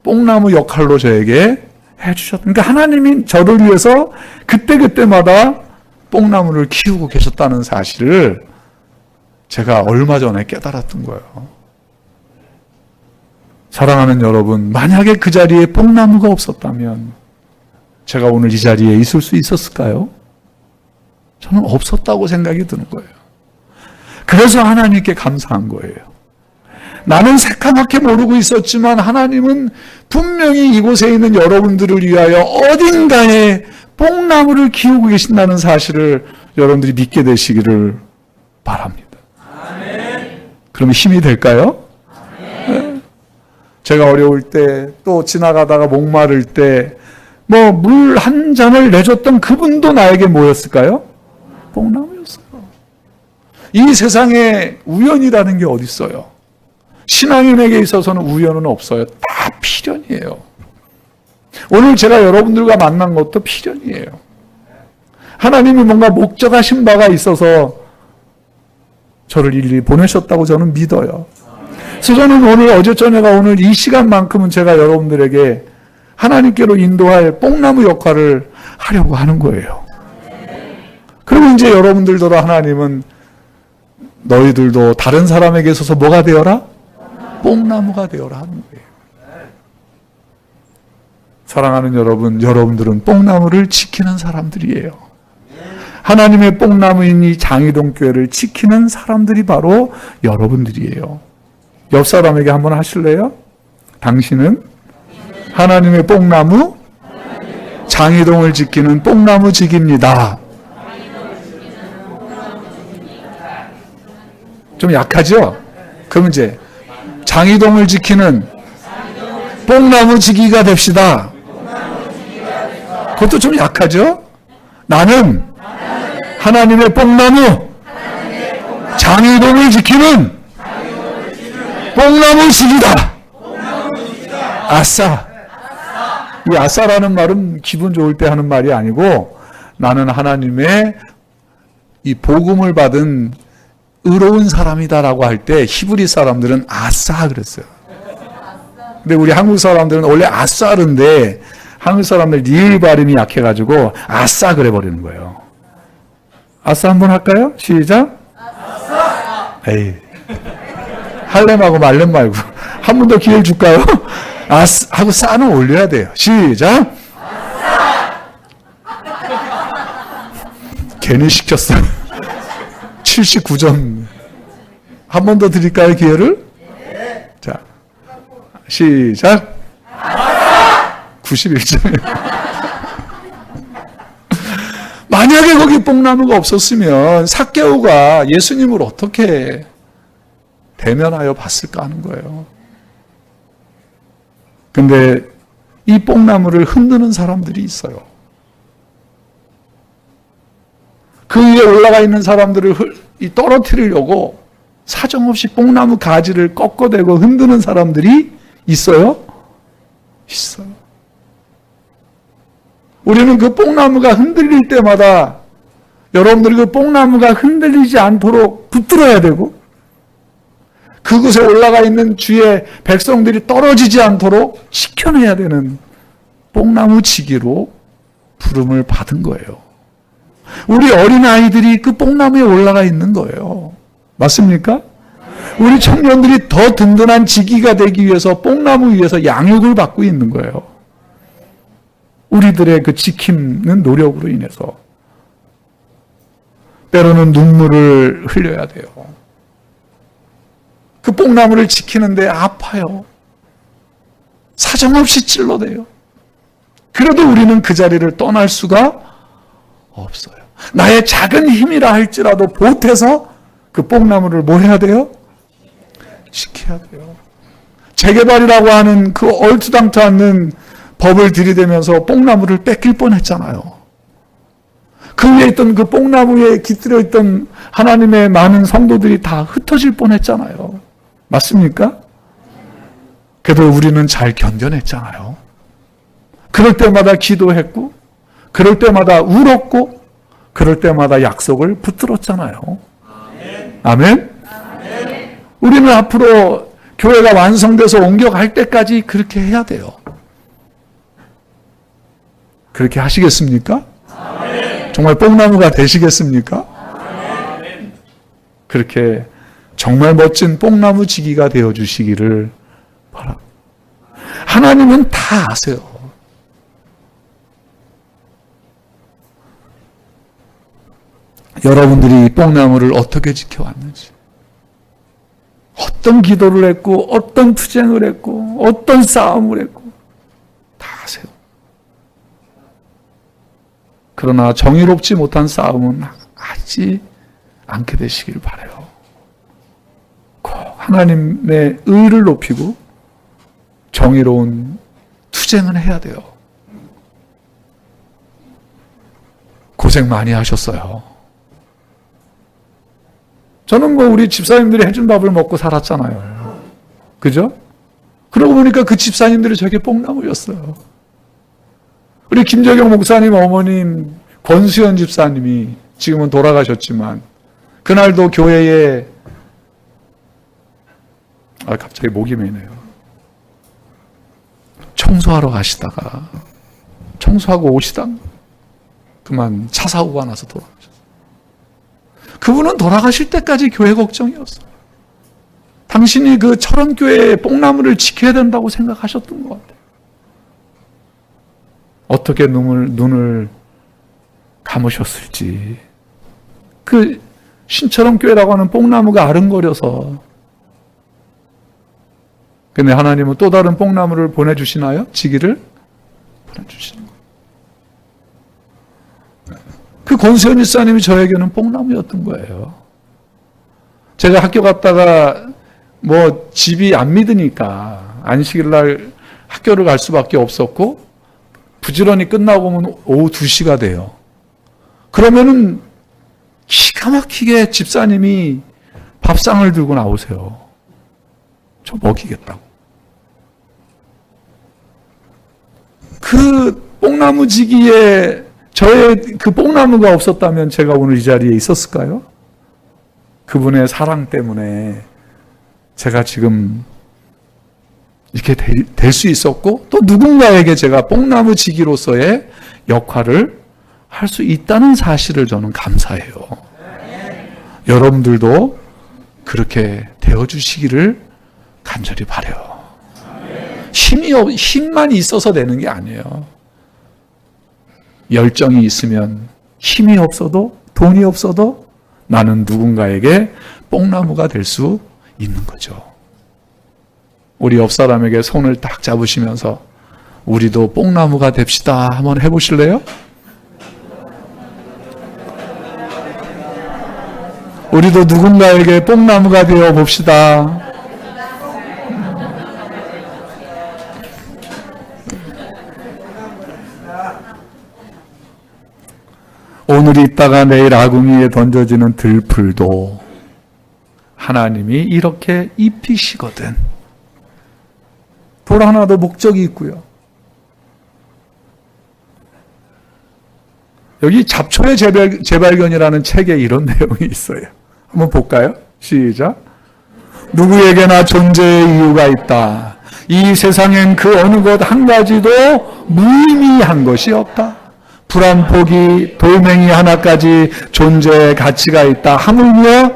뽕나무 역할로 저에게 해주셨던, 그러니까 하나님이 저를 위해서 그때마다 뽕나무를 키우고 계셨다는 사실을 제가 얼마 전에 깨달았던 거예요. 사랑하는 여러분, 만약에 그 자리에 뽕나무가 없었다면 제가 오늘 이 자리에 있을 수 있었을까요? 저는 없었다고 생각이 드는 거예요. 그래서 하나님께 감사한 거예요. 나는 새카맣게 모르고 있었지만 하나님은 분명히 이곳에 있는 여러분들을 위하여 어딘가에 뽕나무를 키우고 계신다는 사실을 여러분들이 믿게 되시기를 바랍니다. 그러면 힘이 될까요? 네. 제가 어려울 때, 또 지나가다가 목마를 때, 물 한 잔을 내줬던 그분도 나에게 뭐였을까요? 뽕나무였어요. 이 세상에 우연이라는 게 어디 있어요? 신앙인에게 있어서는 우연은 없어요. 다 필연이에요. 오늘 제가 여러분들과 만난 것도 필연이에요. 하나님이 뭔가 목적하신 바가 있어서 저를 일일이 보내셨다고 저는 믿어요. 그래서 저는 어제 저녁과 오늘 이 시간만큼은 제가 여러분들에게 하나님께로 인도할 뽕나무 역할을 하려고 하는 거예요. 그리고 이제 여러분들도 하나님은 너희들도 다른 사람에게 있어서 뭐가 되어라? 뽕나무가 되어라 하는 거예요. 사랑하는 여러분, 여러분들은 뽕나무를 지키는 사람들이에요. 하나님의 뽕나무인 이 장희동 교회를 지키는 사람들이 바로 여러분들이에요. 옆 사람에게 한번 하실래요? 당신은 하나님의 뽕나무, 장희동을 지키는 뽕나무 직입니다. 좀 약하죠? 그럼 이제 장희동을 지키는 뽕나무 지기가 됩시다. 그것도 좀 약하죠? 나는 하나님의 뽕나무, 장희동을 지키는 뽕나무 지기다. 아싸. 이 아싸라는 말은 기분 좋을 때 하는 말이 아니고 나는 하나님의 이 복음을 받은 의로운 사람이다라고 할 때 히브리 사람들은 아싸 그랬어요. 근데 우리 한국 사람들은 원래 아싸르인데 한국 사람들 리을 발음이 약해가지고 아싸 그래버리는 거예요. 아싸 한번 할까요? 시작. 아싸. 에이. 할렘하고 말렘 말고 한 번 더 기회를 줄까요? 아싸 하고 싸는 올려야 돼요. 시작. 아싸. 괜히 시켰어요. 79점. 한 번 더 드릴까요, 기회를? 네. 자, 시작. 91점. 만약에 거기 뽕나무가 없었으면 삭개오가 예수님을 어떻게 대면하여 봤을까 하는 거예요. 근데 이 뽕나무를 흔드는 사람들이 있어요. 그 위에 올라가 있는 사람들을 떨어뜨리려고 사정없이 뽕나무 가지를 꺾어대고 흔드는 사람들이 있어요? 있어요. 우리는 그 뽕나무가 흔들릴 때마다 여러분들이 그 뽕나무가 흔들리지 않도록 붙들어야 되고 그곳에 올라가 있는 주의 백성들이 떨어지지 않도록 지켜내야 되는 뽕나무 지기로 부름을 받은 거예요. 우리 어린아이들이 그 뽕나무에 올라가 있는 거예요. 맞습니까? 우리 청년들이 더 든든한 지기가 되기 위해서 뽕나무 위에서 양육을 받고 있는 거예요. 우리들의 그 지키는 노력으로 인해서 때로는 눈물을 흘려야 돼요. 그 뽕나무를 지키는데 아파요. 사정없이 찔러대요. 그래도 우리는 그 자리를 떠날 수가 없어요. 나의 작은 힘이라 할지라도 보태서 그 뽕나무를 뭐 해야 돼요? 지켜야 돼요. 재개발이라고 하는 그 얼토당토 않는 법을 들이대면서 뽕나무를 뺏길 뻔했잖아요. 그 위에 있던 그 뽕나무에 깃들여 있던 하나님의 많은 성도들이 다 흩어질 뻔했잖아요. 맞습니까? 그래도 우리는 잘 견뎌냈잖아요. 그럴 때마다 기도했고, 그럴 때마다 울었고, 그럴 때마다 약속을 붙들었잖아요. 아멘? 아멘. 우리는 앞으로 교회가 완성돼서 옮겨갈 때까지 그렇게 해야 돼요. 그렇게 하시겠습니까? 아멘. 정말 뽕나무가 되시겠습니까? 아멘. 그렇게 정말 멋진 뽕나무 지기가 되어주시기를 바랍니다. 하나님은 다 아세요. 여러분들이 이 뽕나무를 어떻게 지켜왔는지, 어떤 기도를 했고, 어떤 투쟁을 했고, 어떤 싸움을 했고, 다 아세요. 그러나 정의롭지 못한 싸움은 하지 않게 되시길 바라요. 꼭 하나님의 의를 높이고 정의로운 투쟁은 해야 돼요. 고생 많이 하셨어요. 저는 뭐 우리 집사님들이 해준 밥을 먹고 살았잖아요. 그죠? 그러고 보니까 그 집사님들이 저게 뽕나무였어요. 우리 김재경 목사님 어머님 권수연 집사님이 지금은 돌아가셨지만 그날도 교회에 갑자기 목이 메네요. 청소하러 가시다가 청소하고 오시다가 그만 차 사고가 나서 돌아가셨어요. 그분은 돌아가실 때까지 교회 걱정이었어요. 당신이 그 철원교회의 뽕나무를 지켜야 된다고 생각하셨던 것 같아요. 어떻게 눈을 감으셨을지. 그 신철원교회라고 하는 뽕나무가 아른거려서. 근데 하나님은 또 다른 뽕나무를 보내주시나요? 지기를 보내주시는 거예요. 그 권수현 집사님이 저에게는 뽕나무였던 거예요. 제가 학교 갔다가 뭐 집이 안 믿으니까 안식일 날 학교를 갈 수밖에 없었고 부지런히 끝나고 보면 오후 2시가 돼요. 그러면은 기가 막히게 집사님이 밥상을 들고 나오세요. 저 먹이겠다고. 그 뽕나무지기에 저의 그 뽕나무가 없었다면 제가 오늘 이 자리에 있었을까요? 그분의 사랑 때문에 제가 지금 이렇게 될 수 있었고, 또 누군가에게 제가 뽕나무지기로서의 역할을 할 수 있다는 사실을 저는 감사해요. 여러분들도 그렇게 되어주시기를 간절히 바라요. 힘만 있어서 되는 게 아니에요. 열정이 있으면, 힘이 없어도, 돈이 없어도 나는 누군가에게 뽕나무가 될 수 있는 거죠. 우리 옆 사람에게 손을 딱 잡으시면서 우리도 뽕나무가 됩시다. 한번 해보실래요? 우리도 누군가에게 뽕나무가 되어 봅시다. 오늘 있다가 내일 아궁이에 던져지는 들풀도 하나님이 이렇게 입히시거든. 돌 하나도 목적이 있고요. 여기 잡초의 재발견이라는 책에 이런 내용이 있어요. 한번 볼까요? 시작. 누구에게나 존재의 이유가 있다. 이 세상엔 그 어느 것 한 가지도 무의미한 것이 없다. 불 한 포기, 돌멩이 하나까지 존재의 가치가 있다. 하물며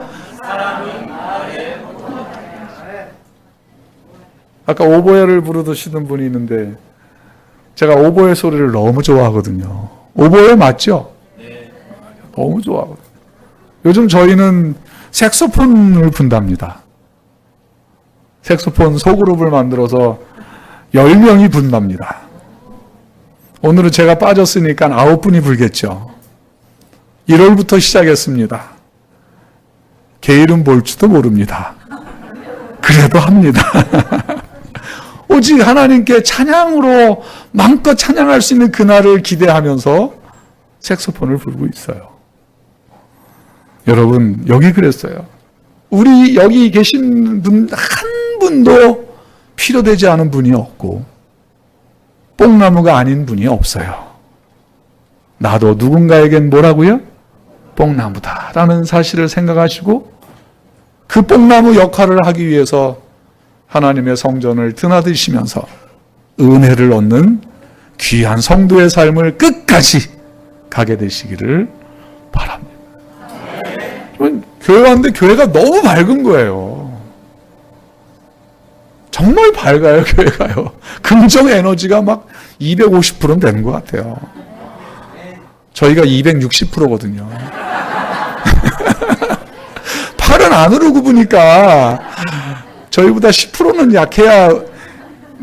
아까 오보에를 부르시던 분이 있는데 제가 오보에 소리를 너무 좋아하거든요. 오보에 맞죠? 너무 좋아하거든요. 요즘 저희는 색소폰을 분답니다. 색소폰 소그룹을 만들어서 10명이 분답니다. 오늘은 제가 빠졌으니까 9분이 불겠죠. 1월부터 시작했습니다. 게으름 볼지도 모릅니다. 그래도 합니다. 오직 하나님께 찬양으로 마음껏 찬양할 수 있는 그날을 기대하면서 색소폰을 불고 있어요. 여러분, 여기 그랬어요. 우리 여기 계신 분 한 분도 필요되지 않은 분이 없고 뽕나무가 아닌 분이 없어요. 나도 누군가에겐 뭐라고요? 뽕나무다라는 사실을 생각하시고 그 뽕나무 역할을 하기 위해서 하나님의 성전을 드나드시면서 은혜를 얻는 귀한 성도의 삶을 끝까지 가게 되시기를 바랍니다. 교회 왔는데 교회가 너무 밝은 거예요. 정말 밝아요, 교회가요. 긍정 에너지가 막 250%는 되는 것 같아요. 저희가 260%거든요. 팔은 안으로 굽으니까 저희보다 10%는 약해야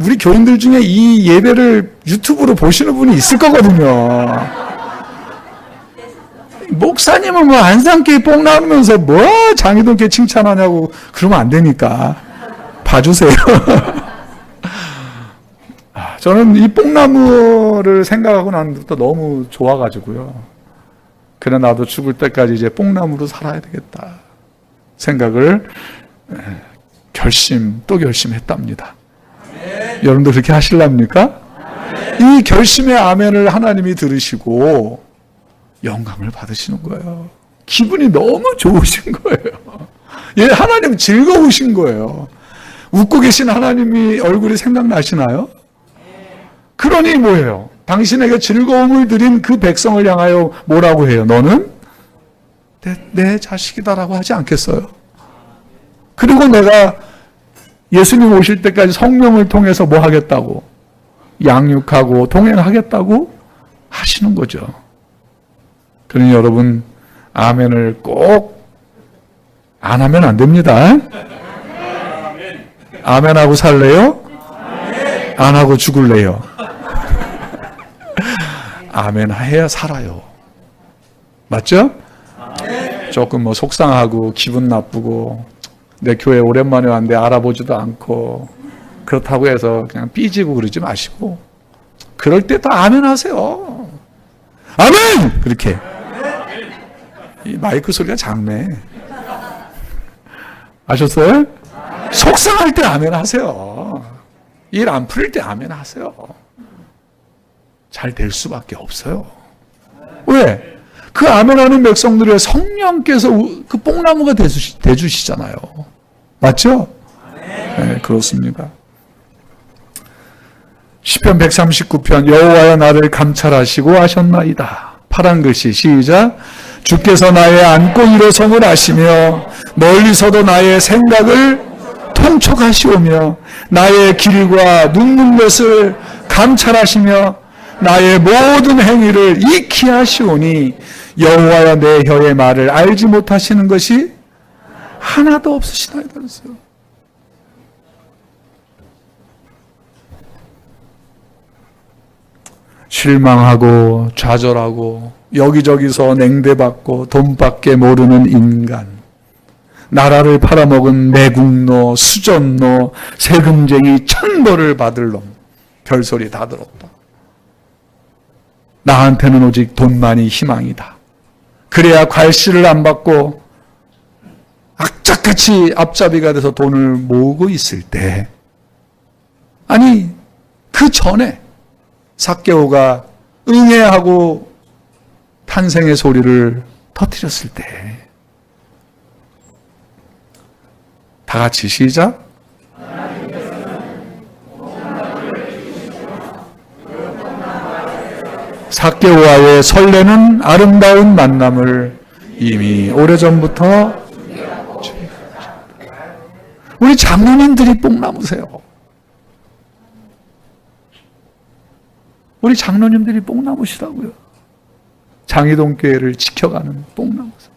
우리 교인들 중에 이 예배를 유튜브로 보시는 분이 있을 거거든요. 목사님은 뭐 안상께 뽕 나누면서 뭐 장희동께 칭찬하냐고 그러면 안 되니까 봐주세요. 저는 이 뽕나무를 생각하고 난부터 너무 좋아가지고요. 그래 나도 죽을 때까지 이제 뽕나무로 살아야 되겠다 생각을 또 결심했답니다. 여러분도 그렇게 하실랍니까? 이 결심의 아멘을 하나님이 들으시고 영광을 받으시는 거예요. 기분이 너무 좋으신 거예요. 예, 하나님 즐거우신 거예요. 웃고 계신 하나님이 얼굴이 생각나시나요? 그러니 뭐예요? 당신에게 즐거움을 드린 그 백성을 향하여 뭐라고 해요? 너는 내 자식이다라고 하지 않겠어요? 그리고 내가 예수님 오실 때까지 성령을 통해서 뭐 하겠다고? 양육하고 동행하겠다고 하시는 거죠. 그러니 여러분, 아멘을 꼭 안 하면 안 됩니다. 아멘하고 살래요? 안 하고 죽을래요? 아멘 해야 살아요. 맞죠? 조금 뭐 속상하고 기분 나쁘고 내 교회 오랜만에 왔는데 알아보지도 않고 그렇다고 해서 그냥 삐지고 그러지 마시고 그럴 때 다 아멘 하세요. 아멘! 그렇게. 이 마이크 소리가 작네. 아셨어요? 속상할 때 아멘 하세요. 일 안 풀릴 때 아멘 하세요. 잘 될 수밖에 없어요. 왜? 그 아멘하는 백성들의 성령께서 그 뽕나무가 되주시잖아요. 맞죠? 네, 그렇습니다. 시편 139편 여호와여 나를 감찰하시고 아셨나이다. 파란 글씨 시작. 주께서 나의 앉고 일어섬을 아시며 멀리서도 나의 생각을 통촉하시오며 나의 길과 눕는 것을 감찰하시며 나의 모든 행위를 익히 하시오니 여호와여 내 혀의 말을 알지 못하시는 것이 하나도 없으시나이다 그랬어요. 실망하고 좌절하고 여기저기서 냉대받고 돈밖에 모르는 인간, 나라를 팔아먹은 매국노, 수전노, 세금쟁이, 천벌을 받을 놈, 별소리 다 들었다. 나한테는 오직 돈만이 희망이다. 그래야 괄시를 안 받고 악착같이 앞잡이가 돼서 돈을 모으고 있을 때, 아니 그 전에 삭개오가 응애하고 탄생의 소리를 터뜨렸을 때, 다 같이 시작. 삭개오와의 설레는 아름다운 만남을 이미 오래전부터 우리 장로님들이 뽕나무세요. 우리 장로님들이 뽕나무시라고요. 장희동 교회를 지켜가는 뽕나무세요.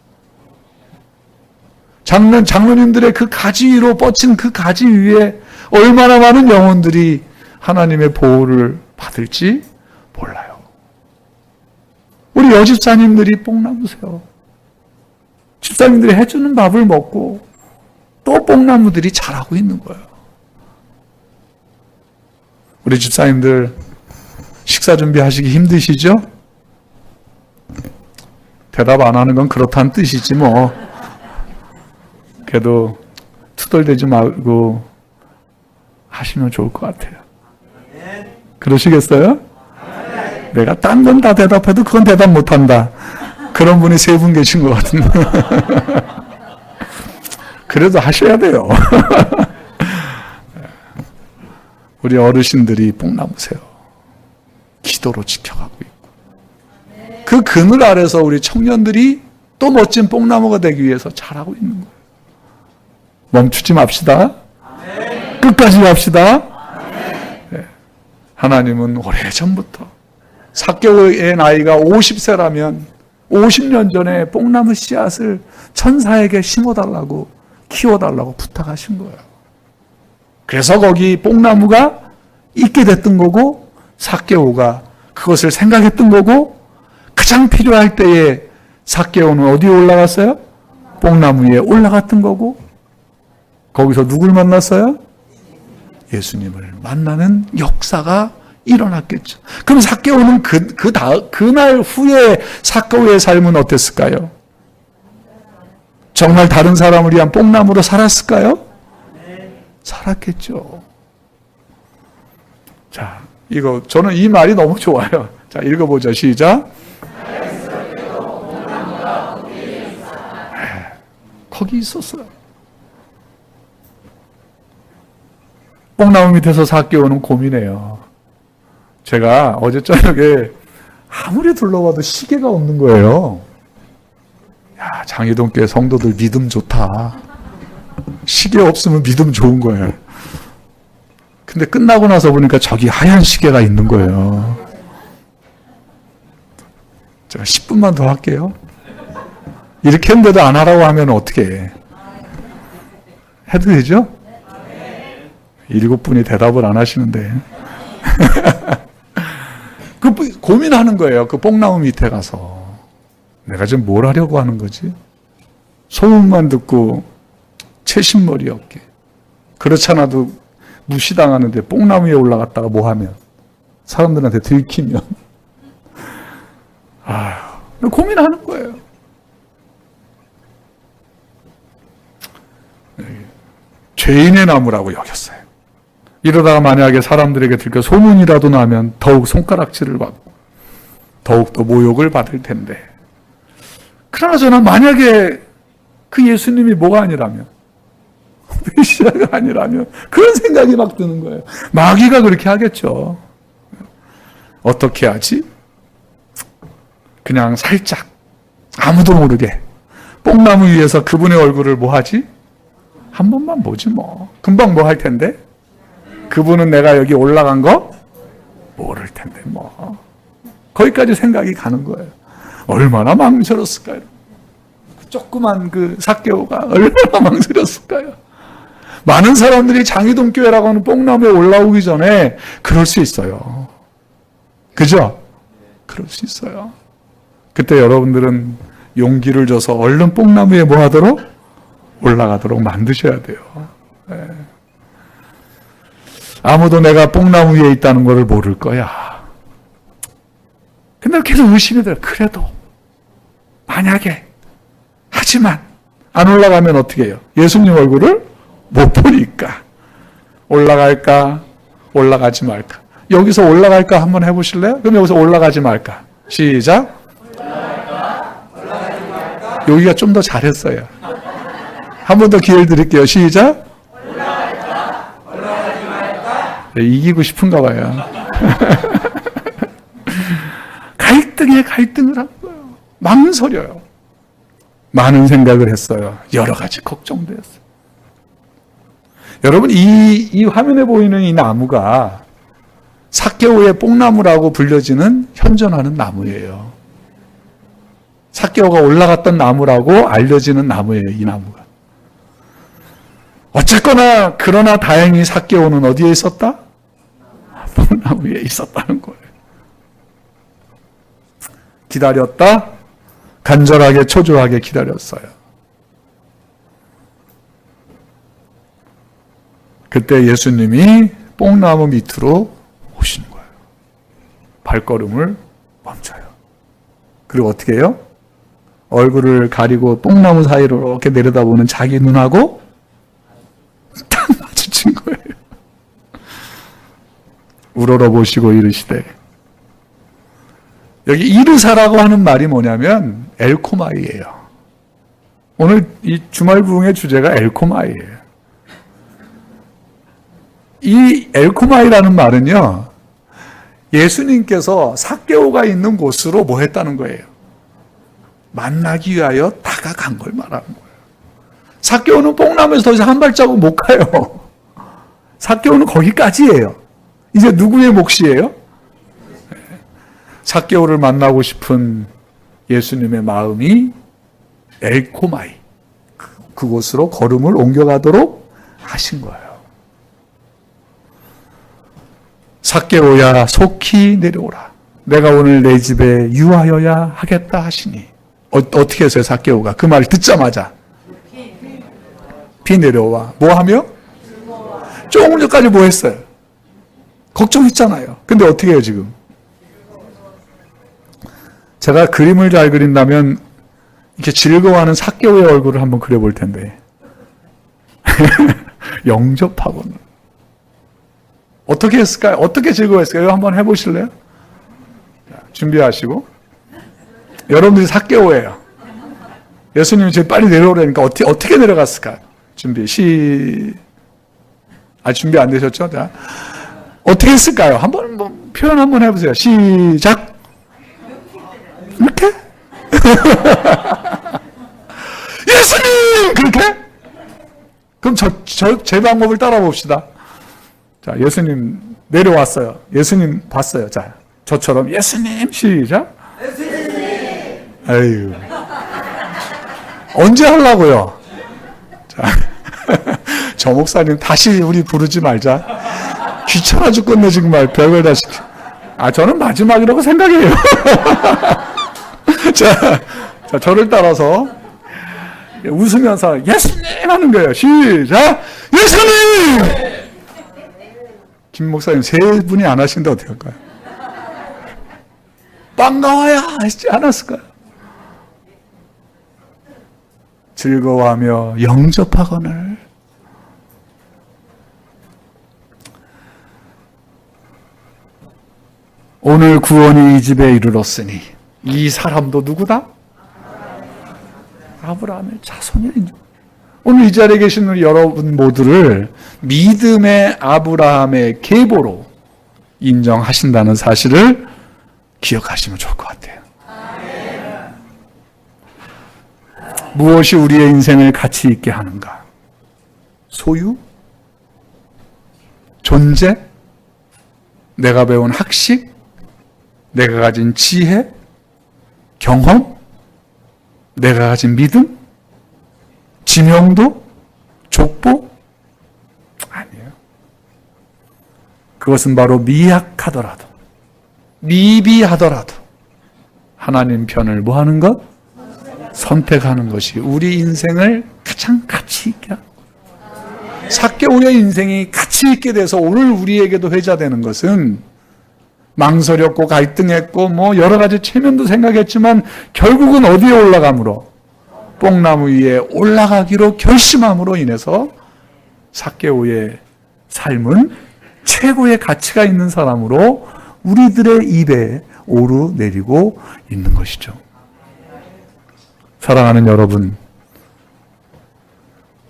장로님들의 그 가지 위로 뻗친 그 가지 위에 얼마나 많은 영혼들이 하나님의 보호를 받을지 몰라요. 우리 여집사님들이 뽕나무세요. 집사님들이 해주는 밥을 먹고 또 뽕나무들이 자라고 있는 거예요. 우리 집사님들 식사 준비하시기 힘드시죠? 대답 안 하는 건 그렇다는 뜻이지 뭐. 그래도 투덜대지 말고 하시면 좋을 것 같아요. 그러시겠어요? 내가 딴 건 다 대답해도 그건 대답 못한다. 그런 분이 3분 계신 것 같은데. 그래도 하셔야 돼요. 우리 어르신들이 뽕나무세요. 기도로 지켜가고 있고. 그 그늘 아래서 우리 청년들이 또 멋진 뽕나무가 되기 위해서 자라고 있는 거예요. 멈추지 맙시다. 끝까지 갑시다. 네. 하나님은 오래전부터 삭개오의 나이가 50세라면 50년 전에 뽕나무 씨앗을 천사에게 심어달라고 키워달라고 부탁하신 거예요. 그래서 거기 뽕나무가 있게 됐던 거고 삭개오가 그것을 생각했던 거고 가장 필요할 때에 삭개오는 어디에 올라갔어요? 뽕나무 위에 올라갔던 거고 거기서 누굴 만났어요? 예수님을 만나는 역사가 일어났겠죠. 그럼 삭개오는 그날 후에 삭개오의 삶은 어땠을까요? 정말 다른 사람을 위한 뽕나무로 살았을까요? 살았겠죠. 자, 이거 저는 이 말이 너무 좋아요. 자, 읽어보자. 시작. 거기 있었어요. 뽕나무 밑에서 삭개오는 고민해요. 제가 어제 저녁에 아무리 둘러봐도 시계가 없는 거예요. 야, 장희동 교회 성도들 믿음 좋다. 시계 없으면 믿음 좋은 거예요. 근데 끝나고 나서 보니까 저기 하얀 시계가 있는 거예요. 제가 10분만 더 할게요. 이렇게 했는데도 안 하라고 하면 어떻게 해? 해도 되죠? 7분이 대답을 안 하시는데. 그 고민하는 거예요. 그 뽕나무 밑에 가서. 내가 지금 뭘 하려고 하는 거지? 소문만 듣고 채신머리 없게. 그렇지 않아도 무시당하는데 뽕나무 위에 올라갔다가 뭐 하면? 사람들한테 들키면. 아휴, 고민하는 거예요. 죄인의 나무라고 여겼어요. 이러다가 만약에 사람들에게 들켜 소문이라도 나면 더욱 손가락질을 받고 더욱 더 모욕을 받을 텐데, 그러나 저는 만약에 그 예수님이 뭐가 아니라면, 메시아가 아니라면, 그런 생각이 막 드는 거예요. 마귀가 그렇게 하겠죠. 어떻게 하지? 그냥 살짝 아무도 모르게 뽕나무 위에서 그분의 얼굴을 뭐 하지? 한 번만 보지 뭐. 금방 뭐 할 텐데? 그분은 내가 여기 올라간 거 모를 텐데 뭐. 거기까지 생각이 가는 거예요. 얼마나 망설였을까요? 조그만 그 삭개오가 얼마나 망설였을까요? 많은 사람들이 장희동 교회라고 하는 뽕나무에 올라오기 전에 그럴 수 있어요. 그죠? 그럴 수 있어요. 그때 여러분들은 용기를 줘서 얼른 뽕나무에 뭐 하도록? 올라가도록 만드셔야 돼요. 네. 아무도 내가 뽕나무 위에 있다는 것을 모를 거야. 근데 계속 의심이 들어요. 그래도 만약에, 하지만 안 올라가면 어떻게 해요? 예수님 얼굴을 못 보니까 올라갈까 올라가지 말까. 여기서 올라갈까 한번 해보실래요? 그럼 여기서 올라가지 말까. 시작. 올라가지 말까. 여기가 좀 더 잘했어요. 한 번 더 기회를 드릴게요. 시작. 올라가지 말까. 네, 이기고 싶은가 봐요. 갈등에 갈등을 한 거예요. 망설여요. 많은 생각을 했어요. 여러 가지 걱정되었어요. 여러분, 이 화면에 보이는 이 나무가 삭개오의 뽕나무라고 불려지는 현존하는 나무예요. 삭개오가 올라갔던 나무라고 알려지는 나무예요, 이 나무가. 어쨌거나 그러나 다행히 삭개오는 어디에 있었다? 뽕나무 위에 있었다는 거예요. 기다렸다. 간절하게 초조하게 기다렸어요. 그때 예수님이 뽕나무 밑으로 오시는 거예요. 발걸음을 멈춰요. 그리고 어떻게 해요? 얼굴을 가리고 뽕나무 사이로 이렇게 내려다보는 자기 눈하고 딱 마주친 거예요. 우러러보시고 이르시되, 여기 이르사라고 하는 말이 뭐냐면 엘코마이예요. 오늘 이 주말 부흥의 주제가 엘코마이예요. 이 엘코마이라는 말은요, 예수님께서 삭개오가 있는 곳으로 뭐 했다는 거예요? 만나기 위하여 다가간 걸 말하는 거예요. 삭개오는 뽕나무에서 더 이상 한 발자국 못 가요. 삭개오는 거기까지예요. 이제 누구의 몫이에요? 삭개오를 만나고 싶은 예수님의 마음이 엘코마이, 그곳으로 걸음을 옮겨가도록 하신 거예요. 삭개오야 속히 내려오라. 내가 오늘 내 집에 유하여야 하겠다 하시니. 어떻게 했어요, 삭개오가? 그 말 듣자마자 피 내려와. 뭐 하며? 조금 전까지 뭐 했어요? 걱정했잖아요. 근데 어떻게 해요, 지금? 제가 그림을 잘 그린다면 이렇게 즐거워하는 삭개오의 얼굴을 한번 그려볼 텐데. 영접하고는. 어떻게 했을까요? 어떻게 즐거워했을까요? 한번 해보실래요? 자, 준비하시고. 여러분들이 삭개오예요. 예수님이 제일 빨리 내려오라니까 어떻게 내려갔을까요? 준비, 준비 안 되셨죠? 자, 어떻게 했을까요? 한번 뭐 표현 한번 해보세요. 시작! 이렇게? 예수님! 그렇게? 그럼 제 방법을 따라 봅시다. 자, 예수님 내려왔어요. 예수님 봤어요. 자, 저처럼 예수님! 시작! 예수님! 아유. 언제 하려고요? 자, 저 목사님 다시 우리 부르지 말자. 귀찮아 죽겠네, 정말. 별걸 다 시켜. 저는 마지막이라고 생각해요. 자, 저를 따라서 웃으면서 예수님 하는 거예요. 시작! 예수님! 김 목사님 세 분이 안 하시는데 어떻게 할까요? 반가워야 하시지 않았을까요? 즐거워하며 영접하거늘. 오늘 구원이 이 집에 이르렀으니 이 사람도 누구다? 아브라함의 자손이야. 오늘 이 자리에 계신 우리 여러분 모두를 믿음의 아브라함의 계보로 인정하신다는 사실을 기억하시면 좋을 것 같아요. 무엇이 우리의 인생을 가치 있게 하는가? 소유? 존재? 내가 배운 학식? 내가 가진 지혜? 경험? 내가 가진 믿음? 지명도? 족보? 아니에요. 그것은 바로 미약하더라도, 미비하더라도 하나님 편을 뭐 하는 것? 선택하는 것이 우리 인생을 가장 가치 있게 하는 것. 삭개오의 인생이 가치 있게 돼서 오늘 우리에게도 회자되는 것은 망설였고 갈등했고 뭐 여러 가지 체면도 생각했지만 결국은 어디에 올라감으로? 뽕나무 위에 올라가기로 결심함으로 인해서 삭개오의 삶은 최고의 가치가 있는 사람으로 우리들의 입에 오르내리고 있는 것이죠. 사랑하는 여러분,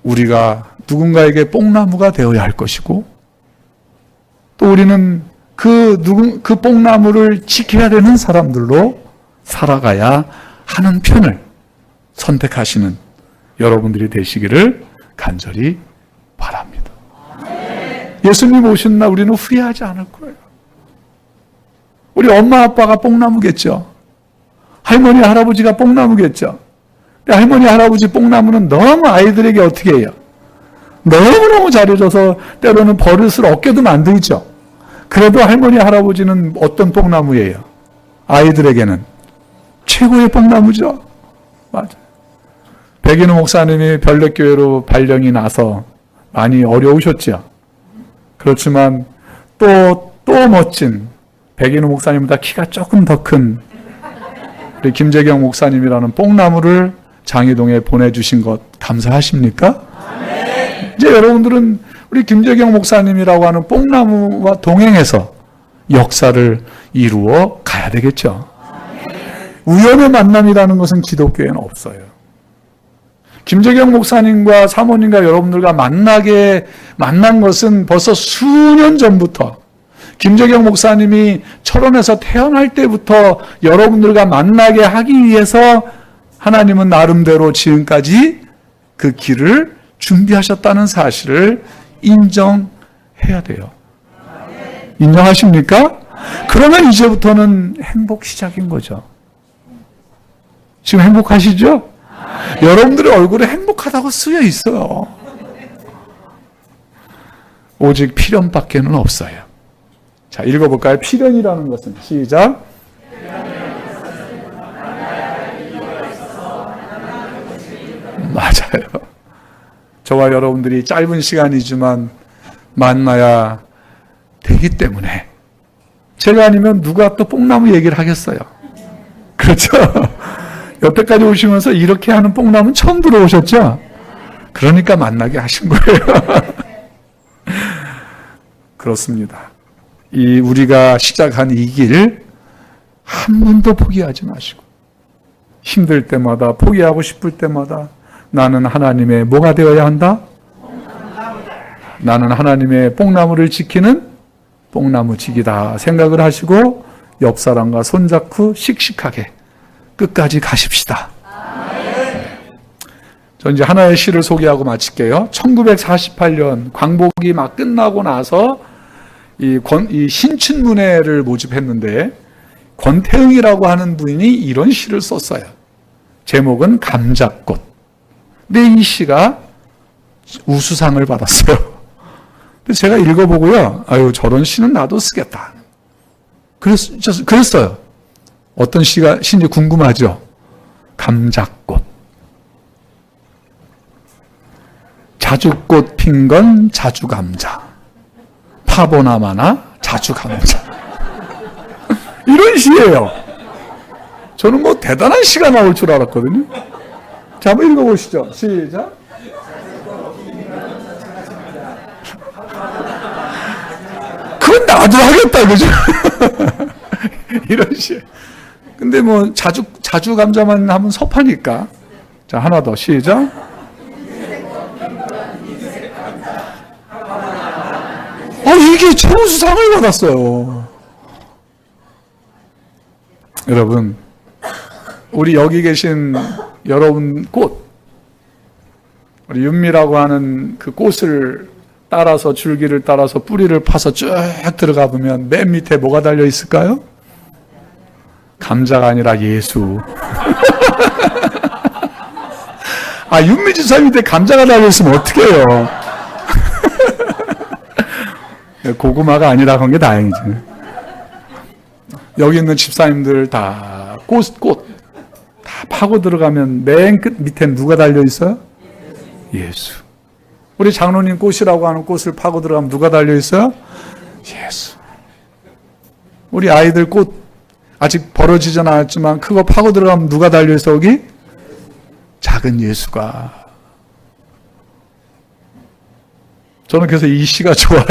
우리가 누군가에게 뽕나무가 되어야 할 것이고 또 우리는 그 뽕나무를 지켜야 되는 사람들로 살아가야 하는 편을 선택하시는 여러분들이 되시기를 간절히 바랍니다. 예수님 오신 날 우리는 후회하지 않을 거예요. 우리 엄마 아빠가 뽕나무겠죠. 할머니 할아버지가 뽕나무겠죠. 근데 할머니 할아버지 뽕나무는 너무 아이들에게 어떻게 해요? 너무너무 잘해줘서 때로는 버릇을 얻게도 만들죠. 그래도 할머니 할아버지는 어떤 뽕나무예요? 아이들에게는 최고의 뽕나무죠. 맞아요. 백인우 목사님이 별내교회로 발령이 나서 많이 어려우셨죠. 그렇지만 또 멋진 백인우 목사님보다 키가 조금 더 큰 우리 김재경 목사님이라는 뽕나무를 장희동에 보내주신 것 감사하십니까? 네. 이제 여러분들은 우리 김재경 목사님이라고 하는 뽕나무와 동행해서 역사를 이루어 가야 되겠죠. 우연의 만남이라는 것은 기독교에는 없어요. 김재경 목사님과 사모님과 여러분들과 만난 것은 벌써 수년 전부터 김재경 목사님이 철원에서 태어날 때부터 여러분들과 만나게 하기 위해서 하나님은 나름대로 지금까지 그 길을 준비하셨다는 사실을 인정해야 돼요. 인정하십니까? 그러면 이제부터는 행복 시작인 거죠. 지금 행복하시죠? 여러분들의 얼굴에 행복하다고 쓰여 있어요. 오직 필연밖에는 없어요. 자, 읽어볼까요? 필연이라는 것은 시작. 맞아요. 저와 여러분들이 짧은 시간이지만 만나야 되기 때문에 제가 아니면 누가 또 뽕나무 얘기를 하겠어요. 그렇죠? 여태까지 오시면서 이렇게 하는 뽕나무는 처음 들어오셨죠? 그러니까 만나게 하신 거예요. 그렇습니다. 우리가 시작한 이 길 한 번도 포기하지 마시고 힘들 때마다 포기하고 싶을 때마다 나는 하나님의 뭐가 되어야 한다? 나는 하나님의 뽕나무를 지키는 뽕나무지기다 생각을 하시고 옆 사람과 손잡고 씩씩하게 끝까지 가십시다. 저 이제 하나의 시를 소개하고 마칠게요. 1948년 광복이 막 끝나고 나서 이 신춘문예를 모집했는데 권태응이라고 하는 분이 이런 시를 썼어요. 제목은 감자꽃. 근데 이 시가 우수상을 받았어요. 근데 제가 읽어보고요. 아유, 저런 시는 나도 쓰겠다. 그랬어요. 어떤 시인지 궁금하죠? 감자꽃. 자주꽃 핀 건 자주감자. 파보나마나 자주감자. 이런 시예요. 저는 뭐 대단한 시가 나올 줄 알았거든요. 자, 한번 읽어보시죠. 시작. 그건 나도 하겠다, 그죠? 이런 식. 근데 뭐 자주 감자만 하면 섭하니까. 자, 하나 더 시작. 이게 최우수상을 받았어요. 여러분, 우리 여기 계신 여러분 꽃, 우리 윤미라고 하는 그 꽃을 따라서, 줄기를 따라서 뿌리를 파서 쭉 들어가 보면 맨 밑에 뭐가 달려 있을까요? 감자가 아니라 예수. 윤미 집사님 밑에 감자가 달려 있으면 어떡해요? 고구마가 아니라 한 게 다행이지. 여기 있는 집사님들 다 꽃 다 파고 들어가면 맨 끝 밑에 누가 달려 있어요? 예수. 우리 장로님 꽃이라고 하는 꽃을 파고 들어가면 누가 달려 있어요? 예수. 우리 아이들 꽃 아직 벌어지지 않았지만 그거 파고 들어가면 누가 달려 있어 여기? 작은 예수가. 저는 그래서 이 시가 좋아요.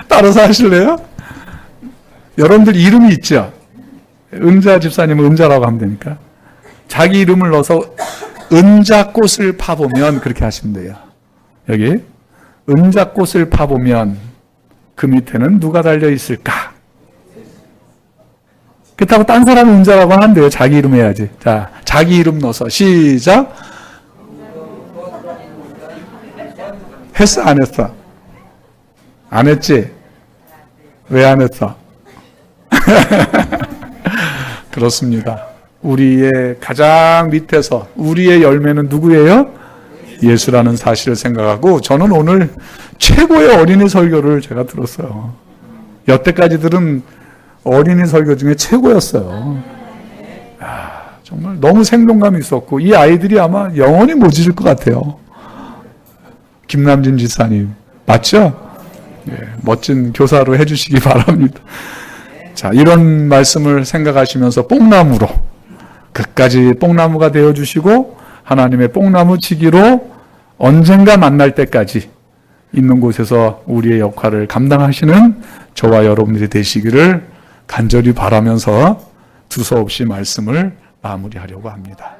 따라서 하실래요? 여러분들 이름이 있죠? 은자 집사님은 은자라고 하면 되니까. 자기 이름을 넣어서 은자꽃을 파보면 그렇게 하시면 돼요. 여기 은자꽃을 파보면 그 밑에는 누가 달려 있을까? 그렇다고 딴 사람은 은자라고 하는데요. 자기 이름 해야지. 자, 자기 이름 넣어서 시작. 했어 안 했어? 안 했지? 왜 안 했어? 그렇습니다. 우리의 가장 밑에서 우리의 열매는 누구예요? 예수라는 사실을 생각하고, 저는 오늘 최고의 어린이 설교를 제가 들었어요. 여태까지 들은 어린이 설교 중에 최고였어요. 정말 너무 생동감이 있었고, 이 아이들이 아마 영원히 못 잊을 것 같아요. 김남진 지사님 맞죠? 멋진 교사로 해주시기 바랍니다. 자, 이런 말씀을 생각하시면서 뽕나무로 끝까지 뽕나무가 되어주시고 하나님의 뽕나무 치기로 언젠가 만날 때까지 있는 곳에서 우리의 역할을 감당하시는 저와 여러분들이 되시기를 간절히 바라면서 두서없이 말씀을 마무리하려고 합니다.